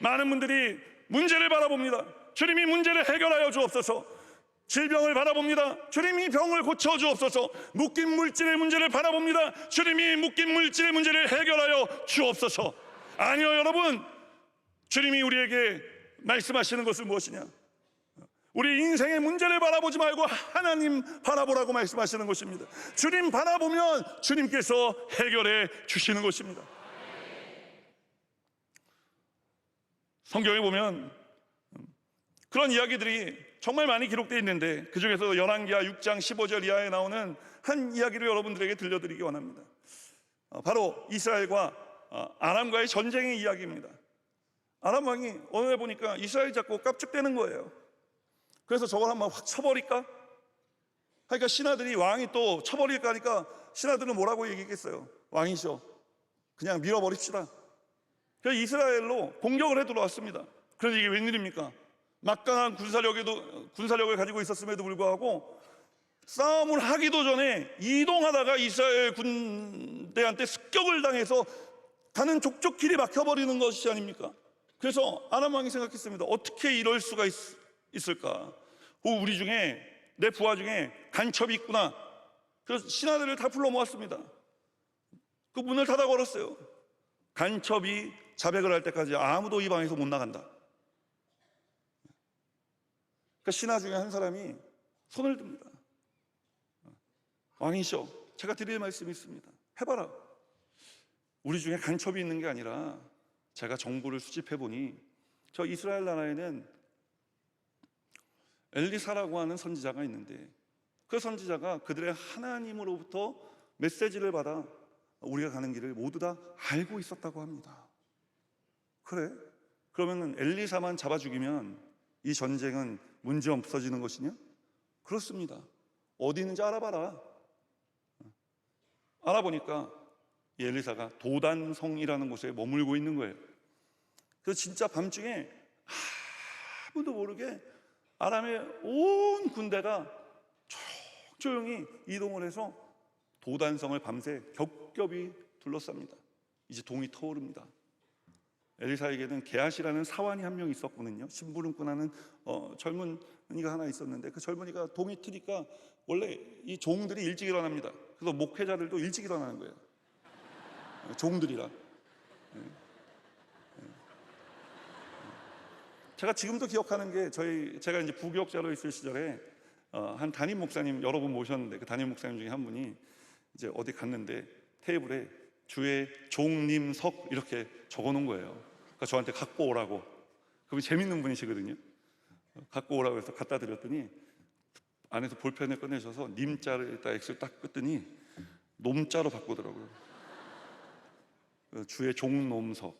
많은 분들이 문제를 바라봅니다. 주님이 문제를 해결하여 주옵소서. 질병을 바라봅니다. 주님이 병을 고쳐 주옵소서. 묶인 물질의 문제를 바라봅니다. 주님이 묶인 물질의 문제를 해결하여 주옵소서. 아니요, 여러분, 주님이 우리에게 말씀하시는 것은 무엇이냐? 우리 인생의 문제를 바라보지 말고 하나님 바라보라고 말씀하시는 것입니다. 주님 바라보면 주님께서 해결해 주시는 것입니다. 성경에 보면 그런 이야기들이 정말 많이 기록되어 있는데 그 중에서 열왕기하 6장 15절 이하에 나오는 한 이야기를 여러분들에게 들려드리기 원합니다. 바로 이스라엘과 아람과의 전쟁의 이야기입니다. 아람 왕이 어느 날 보니까 이스라엘 잡고 깝죽대는 거예요. 그래서 저걸 한번 확 쳐버릴까? 그러니까 신하들이 왕이 또 쳐버릴까 하니까 신하들은 뭐라고 얘기했겠어요? 왕이셔, 그냥 밀어버립시다. 그래서 이스라엘로 공격을 해 들어왔습니다. 그런데 이게 웬일입니까? 막강한 군사력을 가지고 있었음에도 불구하고 싸움을 하기도 전에 이동하다가 이스라엘 군대한테 습격을 당해서 가는 족족 길이 막혀버리는 것이 아닙니까? 그래서 아람 왕이 생각했습니다. 어떻게 이럴 수가 있을까? 우리 중에, 내 부하 중에 간첩이 있구나. 그래서 신하들을 다 불러 모았습니다. 그 문을 닫아 걸었어요. 간첩이 자백을 할 때까지 아무도 이 방에서 못 나간다. 그 신하 중에 한 사람이 손을 듭니다. 왕이시여, 제가 드릴 말씀이 있습니다. 해봐라. 우리 중에 간첩이 있는 게 아니라 제가 정보를 수집해 보니 저 이스라엘 나라에는 엘리사라고 하는 선지자가 있는데 그 선지자가 그들의 하나님으로부터 메시지를 받아 우리가 가는 길을 모두 다 알고 있었다고 합니다. 그래? 그러면 엘리사만 잡아 죽이면 이 전쟁은 문제 없어지는 것이냐? 그렇습니다. 어디 있는지 알아봐라. 알아보니까 이 엘리사가 도단성이라는 곳에 머물고 있는 거예요. 그래서 진짜 밤중에 아무도 모르게 아람의 온 군대가 조용히 이동을 해서 도단성을 밤새 겹겹이 둘러쌉니다. 이제 동이 터오릅니다. 엘리사에게는 게하시라는 사환이 한 명 있었거든요. 심부름꾼하는 젊은이가 하나 있었는데 그 젊은이가 동이 트니까 원래 이 종들이 일찍 일어납니다. 그래서 목회자들도 일찍 일어나는 거예요. 종들이라. 제가 지금도 기억하는 게 제가 이제 부교역자로 있을 시절에 한 담임 목사님 여러 분 모셨는데 그 담임 목사님 중에 한 분이 이제 어디 갔는데 테이블에 주의 종님석 이렇게 적어놓은 거예요. 그러니까 저한테 갖고 오라고. 그분이 재밌는 분이시거든요. 갖고 오라고 해서 갖다 드렸더니 안에서 볼펜을 꺼내셔서 님자를 딱 X를 딱 끄더니 놈자로 바꾸더라고요. 주의 종놈석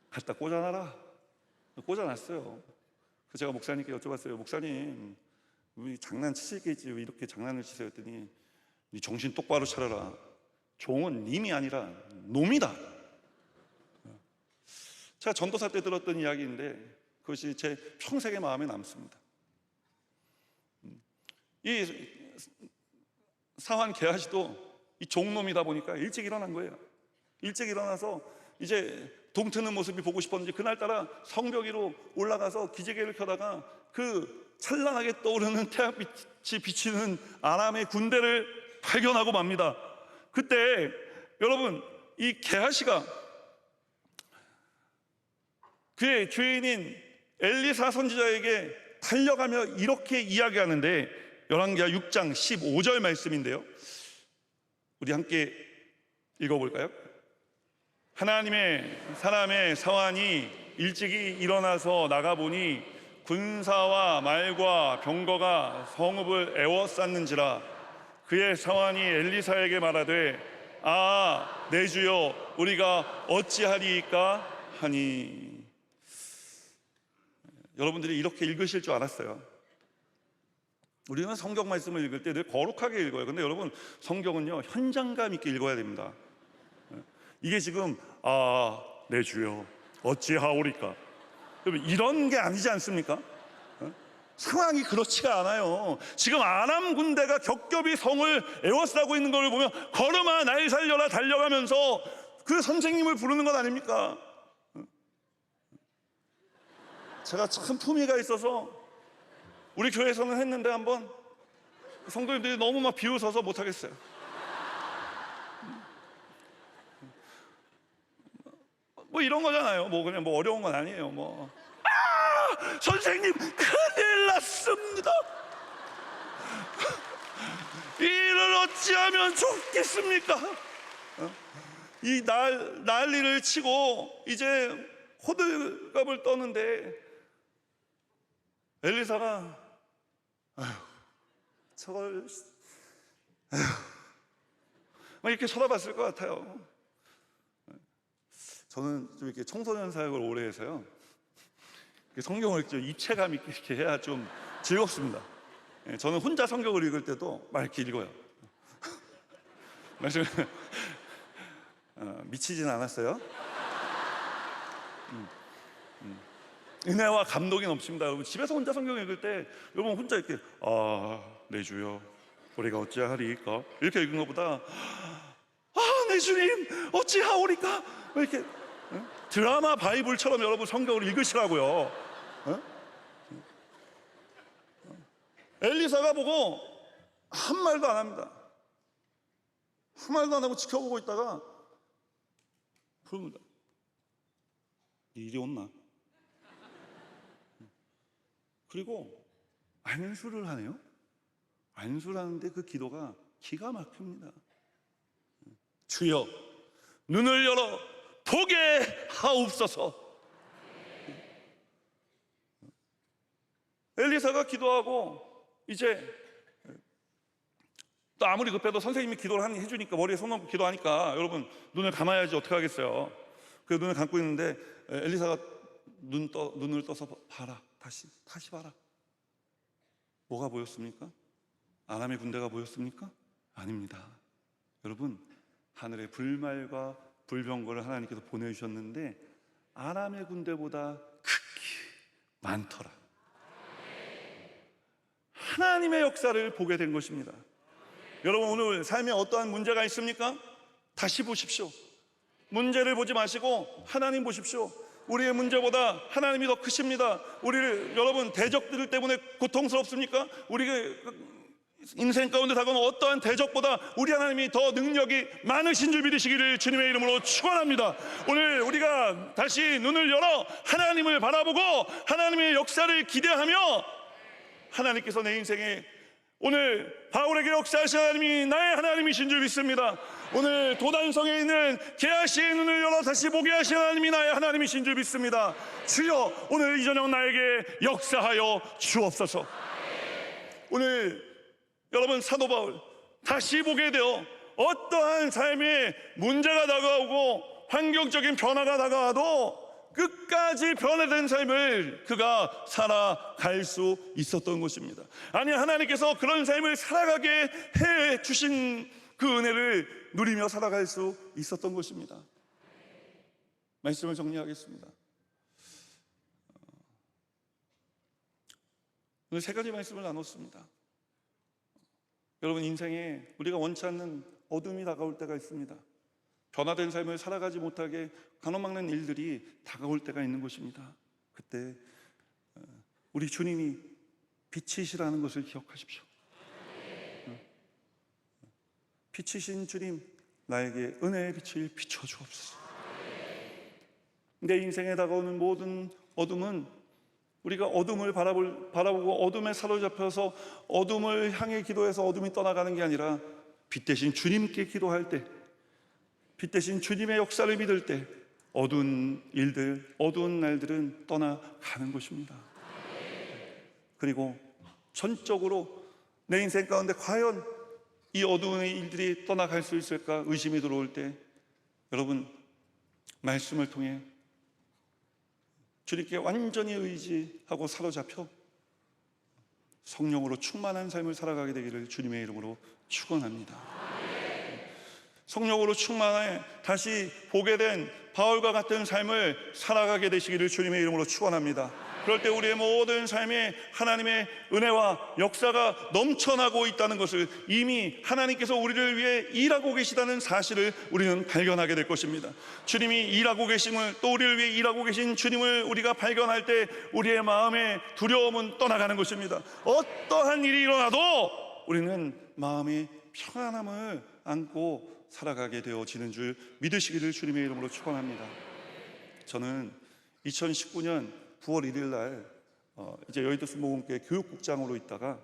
갖다 꽂아놔라. 꽂아놨어요. 그래서 제가 목사님께 여쭤봤어요. 목사님, 왜 장난치시겠지 왜 이렇게 장난을 치세요? 했더니 네 정신 똑바로 차려라. 종은 님이 아니라 놈이다. 제가 전도사 때 들었던 이야기인데 그것이 제 평생의 마음에 남습니다. 이 사환 게하시도 이 종놈이다 보니까 일찍 일어난 거예요. 일찍 일어나서 이제 동트는 모습이 보고 싶었는지 그날따라 성벽 위로 올라가서 기지개를 켜다가 그 찬란하게 떠오르는 태양빛이 비치는 아람의 군대를 발견하고 맙니다. 그때 여러분 이 게하시가 그의 주인인 엘리사 선지자에게 달려가며 이렇게 이야기하는데 열왕기하 6장 15절 말씀인데요, 우리 함께 읽어볼까요? 하나님의 사람의 사환이 일찍이 일어나서 나가보니 군사와 말과 병거가 성읍을 에워쌌는지라. 그의 사환이 엘리사에게 말하되 아 내 주여 우리가 어찌하리이까 하니. 여러분들이 이렇게 읽으실 줄 알았어요. 우리는 성경 말씀을 읽을 때 늘 거룩하게 읽어요. 근데 여러분 성경은요 현장감 있게 읽어야 됩니다. 이게 지금 아 내 주여 어찌하오리까 여러분 이런 게 아니지 않습니까? 상황이 그렇지가 않아요. 지금 아람 군대가 겹겹이 성을 에워싸고 있는 걸 보면 걸음아 날 살려라 달려가면서 그 선생님을 부르는 것 아닙니까? 제가 참 품위가 있어서 우리 교회에서는 했는데 한번 성도님들이 너무 막 비웃어서 못하겠어요. 뭐 이런 거잖아요. 뭐 그냥 뭐 어려운 건 아니에요. 뭐 선생님 큰일 났습니다. 이를 어찌하면 좋겠습니까? 이 난리를 치고 이제 호들갑을 떠는데 엘리사가 저걸 막 이렇게 쳐다봤을 것 같아요. 저는 좀 이렇게 청소년 사역을 오래 해서요, 성경을 좀 입체감 있게 이렇게 해야 좀 즐겁습니다. 저는 혼자 성경을 읽을 때도 막 이렇게 읽어요. 말씀 미치진 않았어요. 은혜와 감동이 넘칩니다. 여러분 집에서 혼자 성경 읽을 때 여러분 혼자 이렇게 아 내 주여 우리가 어찌하리까 이렇게 읽은 것보다 아 내 주님 어찌하오리까 이렇게 드라마 바이블처럼 여러분 성경을 읽으시라고요. 엘리사가 보고 한 말도 안 합니다. 한 말도 안 하고 지켜보고 있다가 부릅니다. 일이 온나? 그리고 안수를 하네요. 안수를 하는데 그 기도가 기가 막힙니다. 주여 눈을 열어 보게 하옵소서. 엘리사가 기도하고 이제 또 아무리 급해도 선생님이 기도를 해주니까 머리에 손 얹고 기도하니까 여러분 눈을 감아야지 어떻게 하겠어요. 그 눈을 감고 있는데 엘리사가 눈을 떠서 봐라. 다시 봐라. 뭐가 보였습니까? 아람의 군대가 보였습니까? 아닙니다. 여러분 하늘의 불말과 불병거를 하나님께서 보내주셨는데 아람의 군대보다 극히 많더라. 하나님의 역사를 보게 된 것입니다. 여러분 오늘 삶에 어떠한 문제가 있습니까? 다시 보십시오. 문제를 보지 마시고 하나님 보십시오. 우리의 문제보다 하나님이 더 크십니다. 우리를 여러분 대적들 때문에 고통스럽습니까? 우리가 인생 가운데 다가오는 어떠한 대적보다 우리 하나님이 더 능력이 많으신 줄 믿으시기를 주님의 이름으로 축원합니다. 오늘 우리가 다시 눈을 열어 하나님을 바라보고 하나님의 역사를 기대하며 하나님께서 내 인생에 오늘 바울에게 역사하신 하나님이 나의 하나님이신 줄 믿습니다. 오늘 도단성에 있는 게하시의 눈을 열어 다시 보게 하신 하나님이 나의 하나님이신 줄 믿습니다. 주여 오늘 이 저녁 나에게 역사하여 주옵소서. 오늘 여러분 사도 바울 다시 보게 되어 어떠한 삶에 문제가 다가오고 환경적인 변화가 다가와도 끝까지 변화된 삶을 그가 살아갈 수 있었던 것입니다. 아니 하나님께서 그런 삶을 살아가게 해 주신 그 은혜를 누리며 살아갈 수 있었던 것입니다. 말씀을 정리하겠습니다. 오늘 세 가지 말씀을 나눴습니다. 여러분, 인생에 우리가 원치 않는 어둠이 다가올 때가 있습니다. 변화된 삶을 살아가지 못하게 가로막는 일들이 다가올 때가 있는 것입니다. 그때 우리 주님이 빛이시라는 것을 기억하십시오. 빛이신 주님, 나에게 은혜의 빛을 비춰주옵소서. 내 인생에 다가오는 모든 어둠은 우리가 어둠을 바라보고 어둠에 사로잡혀서 어둠을 향해 기도해서 어둠이 떠나가는 게 아니라 빛 대신 주님께 기도할 때, 빛 대신 주님의 역사를 믿을 때 어두운 일들, 어두운 날들은 떠나가는 것입니다. 그리고 전적으로 내 인생 가운데 과연 이 어두운 일들이 떠나갈 수 있을까 의심이 들어올 때, 여러분, 말씀을 통해 주님께 완전히 의지하고 사로잡혀 성령으로 충만한 삶을 살아가게 되기를 주님의 이름으로 축원합니다. 성령으로 충만해 다시 보게 된 바울과 같은 삶을 살아가게 되시기를 주님의 이름으로 축원합니다. 그럴 때 우리의 모든 삶에 하나님의 은혜와 역사가 넘쳐나고 있다는 것을, 이미 하나님께서 우리를 위해 일하고 계시다는 사실을 우리는 발견하게 될 것입니다. 주님이 일하고 계심을, 또 우리를 위해 일하고 계신 주님을 우리가 발견할 때 우리의 마음의 두려움은 떠나가는 것입니다. 어떠한 일이 일어나도 우리는 마음의 평안함을 안고 살아가게 되어지는 줄 믿으시기를 주님의 이름으로 축원합니다. 저는 2019년 9월 1일 날 이제 여의도 순복음교회 교육국장으로 있다가,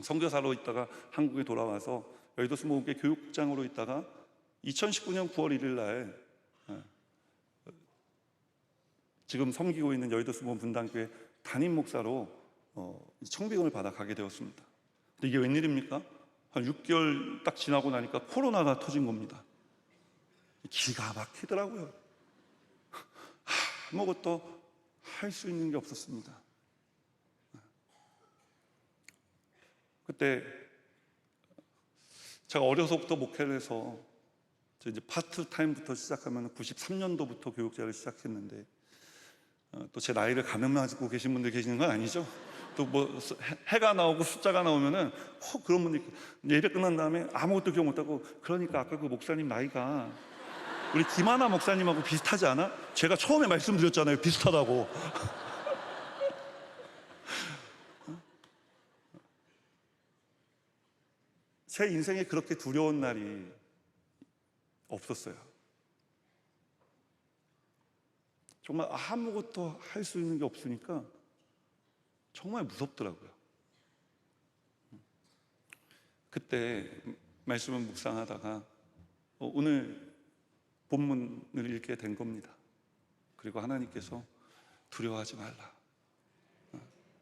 선교사로 있다가 한국에 돌아와서 여의도 순복음교회 교육국장으로 있다가 2019년 9월 1일 날 지금 섬기고 있는 여의도 순복음 분당교회 담임 목사로 청빙을 받아 가게 되었습니다. 근데 이게 웬일입니까? 한 6개월 딱 지나고 나니까 코로나가 터진 겁니다. 기가 막히더라고요. 아무것도 할 수 있는 게 없었습니다. 그때 제가 어려서부터 목회를 해서 이제 파트타임부터 시작하면 93년도부터 교육자를 시작했는데, 또 제 나이를 가늠하고 계신 분들 계시는 건 아니죠? 또 뭐 해가 나오고 숫자가 나오면은 그런 분들, 예배 끝난 다음에 아무것도 기억 못하고, 그러니까 아까 그 목사님 나이가 우리 김하나 목사님하고 비슷하지 않아? 제가 처음에 말씀드렸잖아요, 비슷하다고. 제 인생에 그렇게 두려운 날이 없었어요. 정말 아무것도 할 수 있는 게 없으니까 정말 무섭더라고요. 그때 말씀을 묵상하다가 오늘 본문을 읽게 된 겁니다. 그리고 하나님께서 두려워하지 말라,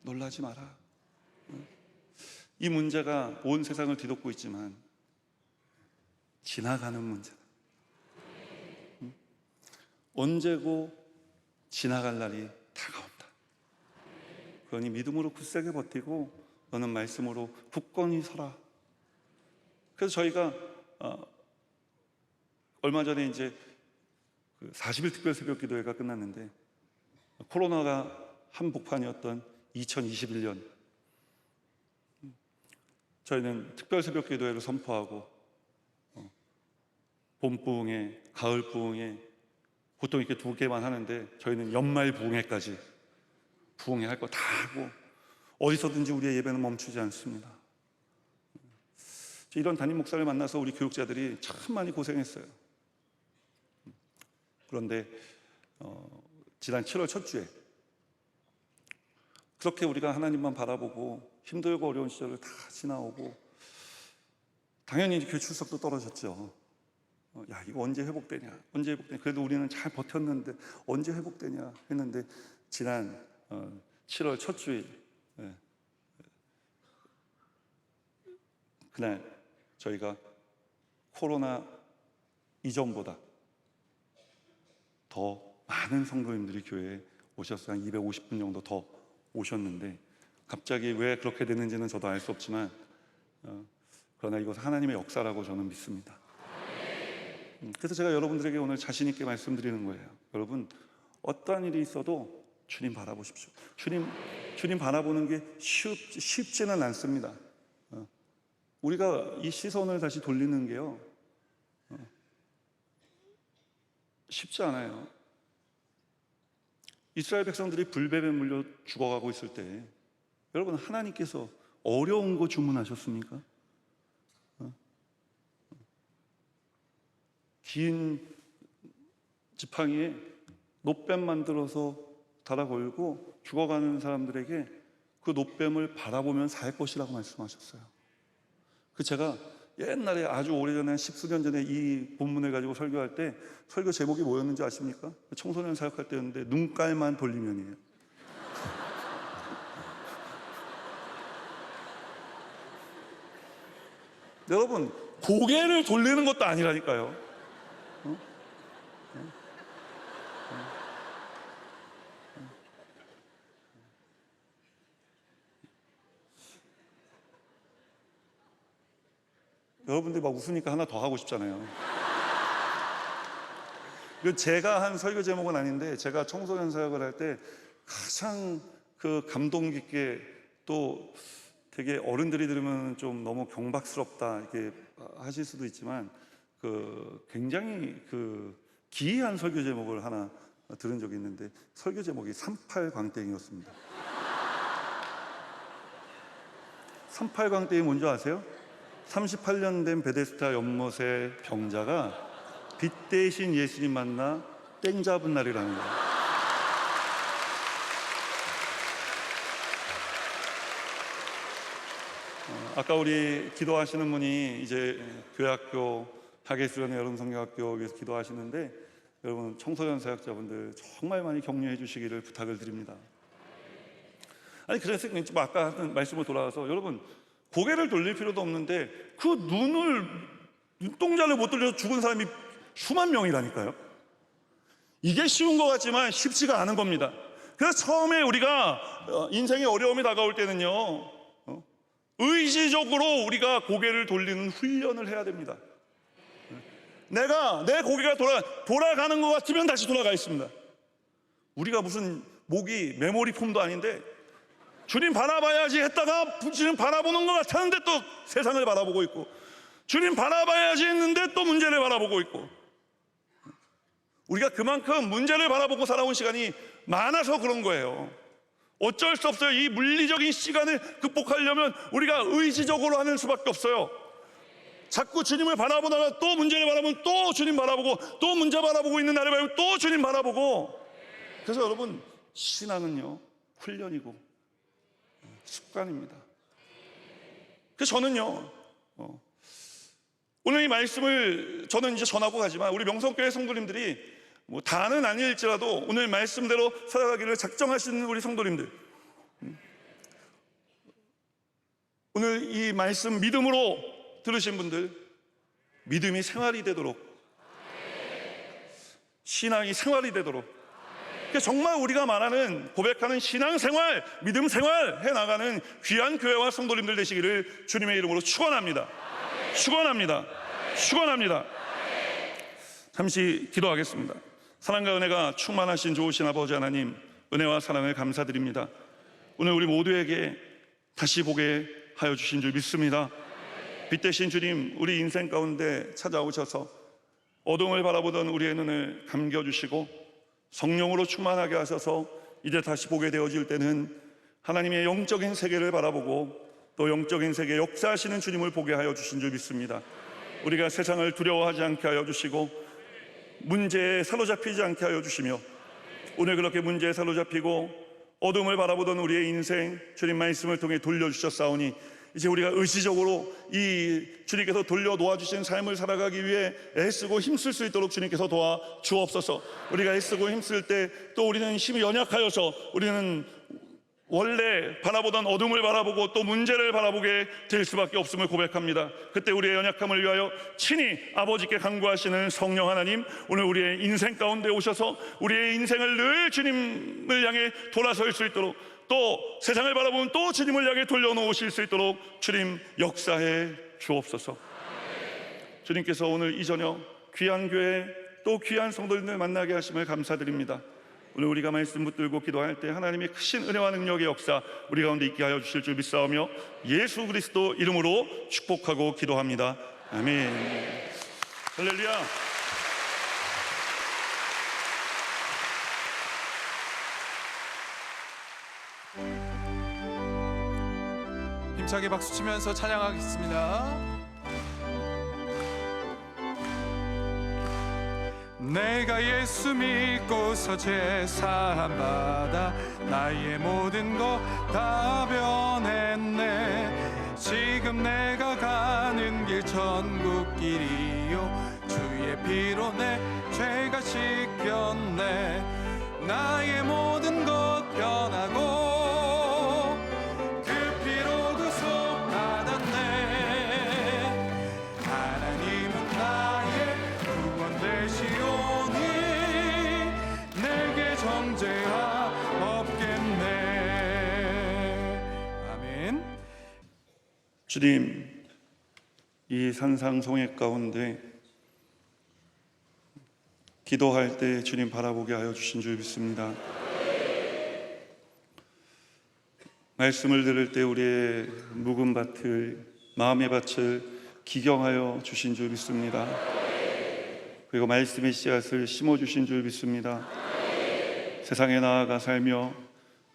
놀라지 마라. 이 문제가 온 세상을 뒤덮고 있지만 지나가는 문제다. 언제고 지나갈 날이 다가온다. 그러니 믿음으로 굳세게 버티고 너는 말씀으로 굳건히 서라. 그래서 저희가 얼마 전에 이제 그 40일 특별 새벽 기도회가 끝났는데, 코로나가 한복판이었던 2021년 저희는 특별 새벽 기도회를 선포하고 봄 부흥회, 가을 부흥회, 보통 이렇게 2개만 하는데 저희는 연말 부흥회까지 부흥회 할 거 다 하고 어디서든지 우리의 예배는 멈추지 않습니다. 이런 담임 목사를 만나서 우리 교육자들이 참 많이 고생했어요. 그런데 지난 7월 첫 주에 그렇게 우리가 하나님만 바라보고 힘들고 어려운 시절을 다 지나오고, 당연히 이제 교회 출석도 떨어졌죠. 야, 이거 언제 회복되냐, 언제 회복되냐. 그래도 우리는 잘 버텼는데 언제 회복되냐 했는데, 지난 7월 첫 주일, 그날 저희가 코로나 이전보다 더 많은 성도님들이 교회에 오셨어요. 한 250분 정도 더 오셨는데, 갑자기 왜 그렇게 됐는지는 저도 알 수 없지만 그러나 이것은 하나님의 역사라고 저는 믿습니다. 그래서 제가 여러분들에게 오늘 자신 있게 말씀드리는 거예요. 여러분, 어떠한 일이 있어도 주님 바라보십시오. 주님 바라보는 게 쉽지는 않습니다. 우리가 이 시선을 다시 돌리는 게요, 쉽지 않아요. 이스라엘 백성들이 불뱀에 물려 죽어가고 있을 때 여러분, 하나님께서 어려운 거 주문하셨습니까? 긴 지팡이에 놋뱀 만들어서 달아 걸고 죽어가는 사람들에게 그 놋뱀을 바라보면 살 것이라고 말씀하셨어요. 제가 옛날에 아주 오래전에, 십수년 전에 이 본문을 가지고 설교할 때 설교 제목이 뭐였는지 아십니까? 청소년 사역할 때였는데 눈깔만 돌리면이에요. 여러분, 고개를 돌리는 것도 아니라니까요. 여러분들 막 웃으니까 하나 더 하고 싶잖아요. 제가 한 설교 제목은 아닌데, 제가 청소년 사역을 할 때 가장 그 감동 깊게, 또 되게 어른들이 들으면 좀 너무 경박스럽다 이렇게 하실 수도 있지만, 굉장히 기이한 설교 제목을 하나 들은 적이 있는데, 설교 제목이 38광땡이었습니다. 38광땡이 뭔지 아세요? 38년 된 베데스다 연못의 병자가 빛 대신 예수님 만나 땡 잡은 날이라는 거예요. 아까 우리 기도하시는 분이 이제 교회학교 하계수련의 여름성경학교 위해서 기도하시는데, 여러분 청소년 사역자분들 정말 많이 격려해 주시기를 부탁을 드립니다. 아니, 그래서 아까 하던 말씀으로 돌아가서, 여러분 고개를 돌릴 필요도 없는데 그 눈동자를 못 돌려서 죽은 사람이 수만 명이라니까요. 이게 쉬운 것 같지만 쉽지가 않은 겁니다. 그래서 처음에 우리가 인생의 어려움이 다가올 때는요, 의지적으로 우리가 고개를 돌리는 훈련을 해야 됩니다. 내 고개가 돌아가는 것 같으면 다시 돌아가 있습니다. 우리가 무슨 목이 메모리 폼도 아닌데 주님 바라봐야지 했다가 주님 바라보는 것 같았는데 또 세상을 바라보고 있고, 주님 바라봐야지 했는데 또 문제를 바라보고 있고, 우리가 그만큼 문제를 바라보고 살아온 시간이 많아서 그런 거예요. 어쩔 수 없어요. 이 물리적인 시간을 극복하려면 우리가 의지적으로 하는 수밖에 없어요. 자꾸 주님을 바라보다가 또 문제를 바라보면 또 주님 바라보고, 또 문제 바라보고 있는 나를 바라보고 또 주님 바라보고. 그래서 여러분, 신앙은요 훈련이고 습관입니다. 그래서 저는요, 오늘 이 말씀을 저는 이제 전하고 가지만, 우리 명성교회 성도님들이 다는 아닐지라도 오늘 말씀대로 살아가기를 작정하시는 우리 성도님들, 오늘 이 말씀 믿음으로 들으신 분들, 믿음이 생활이 되도록, 신앙이 생활이 되도록, 정말 우리가 말하는, 고백하는 신앙생활, 믿음생활 해나가는 귀한 교회와 성도님들 되시기를 주님의 이름으로 축원합니다. 축원합니다. 축원합니다. 잠시 기도하겠습니다. 사랑과 은혜가 충만하신 좋으신 아버지 하나님, 은혜와 사랑을 감사드립니다. 오늘 우리 모두에게 다시 보게 하여 주신 줄 믿습니다. 빛 대신 주님, 우리 인생 가운데 찾아오셔서 어둠을 바라보던 우리의 눈을 감겨주시고 성령으로 충만하게 하셔서 이제 다시 보게 되어질 때는 하나님의 영적인 세계를 바라보고 또 영적인 세계에 역사하시는 주님을 보게 하여 주신 줄 믿습니다. 우리가 세상을 두려워하지 않게 하여 주시고 문제에 사로잡히지 않게 하여 주시며, 오늘 그렇게 문제에 사로잡히고 어둠을 바라보던 우리의 인생 주님 말씀을 통해 돌려주셨사오니, 이제 우리가 의지적으로 이 주님께서 돌려놓아주신 삶을 살아가기 위해 애쓰고 힘쓸 수 있도록 주님께서 도와 주옵소서. 우리가 애쓰고 힘쓸 때 또 우리는 힘이 연약하여서 우리는 원래 바라보던 어둠을 바라보고 또 문제를 바라보게 될 수밖에 없음을 고백합니다. 그때 우리의 연약함을 위하여 친히 아버지께 간구하시는 성령 하나님, 오늘 우리의 인생 가운데 오셔서 우리의 인생을 늘 주님을 향해 돌아설 수 있도록, 또 세상을 바라보면 또 주님을 향해 돌려놓으실 수 있도록 주님 역사해 주옵소서. 주님께서 오늘 이 저녁 귀한 교회 또 귀한 성도님들 만나게 하심을 감사드립니다. 오늘 우리가 말씀 붙들고 기도할 때 하나님의 크신 은혜와 능력의 역사 우리 가운데 있게 하여 주실 줄 믿사오며 예수 그리스도 이름으로 축복하고 기도합니다. 아멘. 할렐루야. 힘차게 박수 치면서 찬양하겠습니다. 내가 예수 믿고서 제사함 받아 나의 모든 것 다 변했네. 지금 내가 가는 길 천국길이요 주의 피로 내 죄가 씻겼네. 나의 모든 것 변하고 그 피로 구속받았네. 하나님은 나의 구원 되시오니 내게 정죄가 없겠네. 아멘. 주님, 이 산상송회 가운데 기도할 때 주님 바라보게 하여 주신 줄 믿습니다. 말씀을 들을 때 우리의 묵은 밭을, 마음의 밭을 기경하여 주신 줄 믿습니다. 그리고 말씀의 씨앗을 심어주신 줄 믿습니다. 세상에 나아가 살며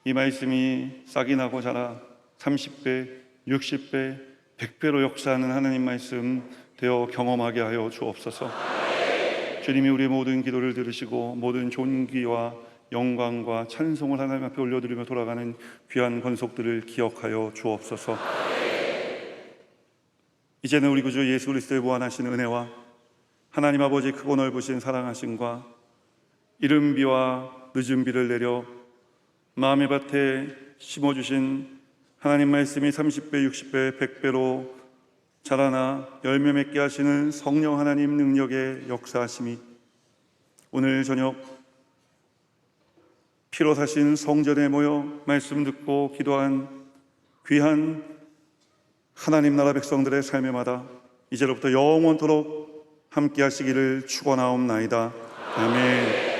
이 말씀이 싹이 나고 자라 30배, 60배, 100배로 역사하는 하나님 말씀 되어 경험하게 하여 주옵소서. 주님이 우리 모든 기도를 들으시고 모든 존귀와 영광과 찬송을 하나님 앞에 올려드리며 돌아가는 귀한 권속들을 기억하여 주옵소서. 이제는 우리 구주 예수 그리스도의 무한하신 은혜와 하나님 아버지 크고 넓으신 사랑하심과 이른 비와 늦은 비를 내려 마음의 밭에 심어주신 하나님 말씀이 30배, 60배, 100배로 자라나 열매 맺게 하시는 성령 하나님 능력의 역사하심이 오늘 저녁 피로 사신 성전에 모여 말씀 듣고 기도한 귀한 하나님 나라 백성들의 삶에마다 이제로부터 영원토록 함께 하시기를 축원하옵나이다. 아멘.